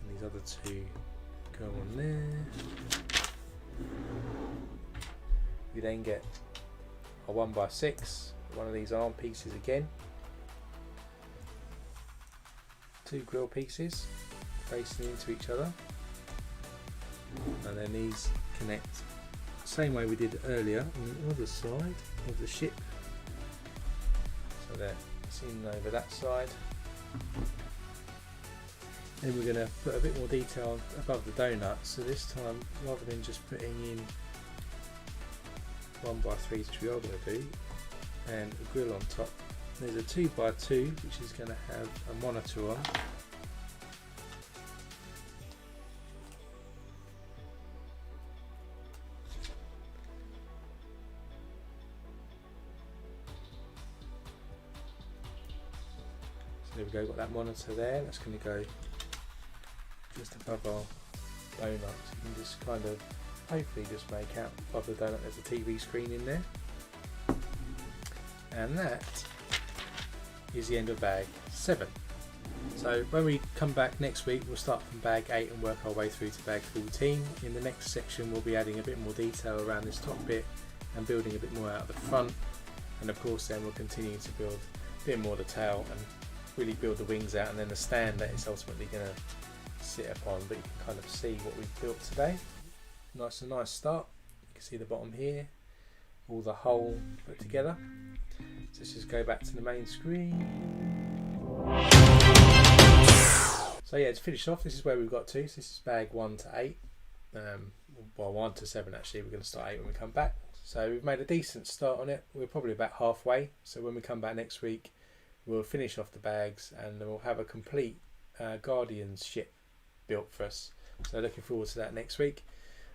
and these other 2 go on there. We then get a 1x6 one of these arm pieces again. 2 grill pieces facing into each other, and then these connect the same way we did earlier on the other side of the ship. So that's in over that side. Then we're going to put a bit more detail above the donut, so this time rather than just putting in 1x3s, which we are going to do, and a grill on top, there's a 2x2 which is going to have a monitor on. So there we go, got that monitor there. That's going to go just above our donut, so you can just kind of hopefully just make out above the donut there's a TV screen in there. And that is the end of bag 7. So when we come back next week, we'll start from bag 8 and work our way through to bag 14. In the next section we'll be adding a bit more detail around this top bit and building a bit more out of the front, and of course then we'll continue to build a bit more of the tail and really build the wings out, and then the stand that it's ultimately going to sit upon. But you can kind of see what we've built today. Nice start. You can see the bottom here, all the whole put together. So let's just go back to the main screen. So yeah, to finish off, this is where we've got to. So this is bag 1 to 8. Well, 1 to 7 actually. We're going to start 8 when we come back. So we've made a decent start on it. We're probably about halfway. So when we come back next week, we'll finish off the bags and then we'll have a complete Guardians ship built for us. So looking forward to that next week.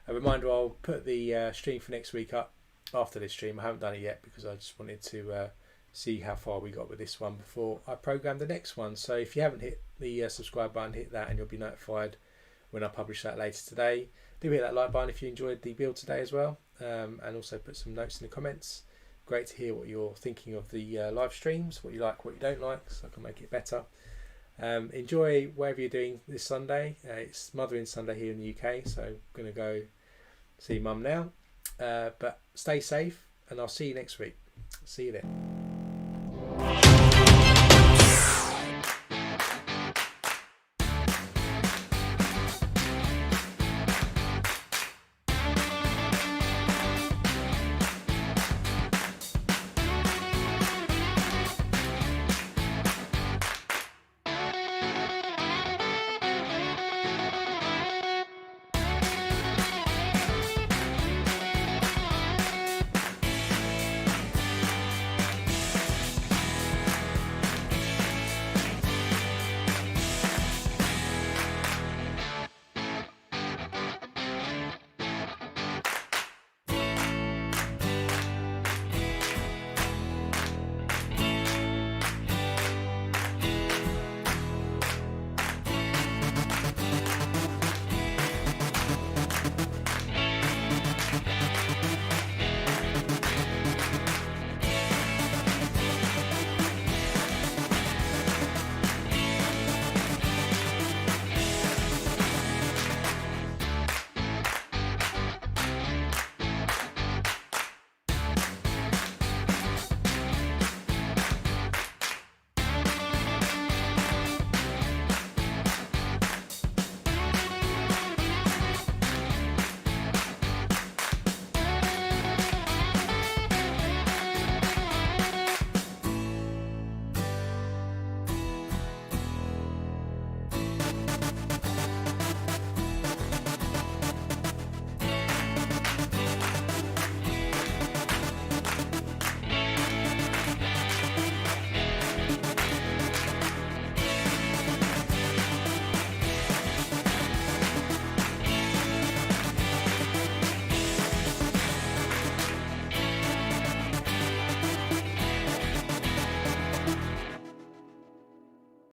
A reminder, I'll put the stream for next week up after this stream. I haven't done it yet because I just wanted to see how far we got with this one before I program the next one. So if you haven't hit the subscribe button, hit that and you'll be notified when I publish that later today. Do hit that like button if you enjoyed the build today as well, and also put some notes in the comments. Great to hear what you're thinking of the live streams, what you like, what you don't like, so I can make it better. Enjoy wherever you're doing this Sunday. It's Mothering Sunday here in the UK, so I'm going to go see Mum now. But stay safe and I'll see you next week. See you then.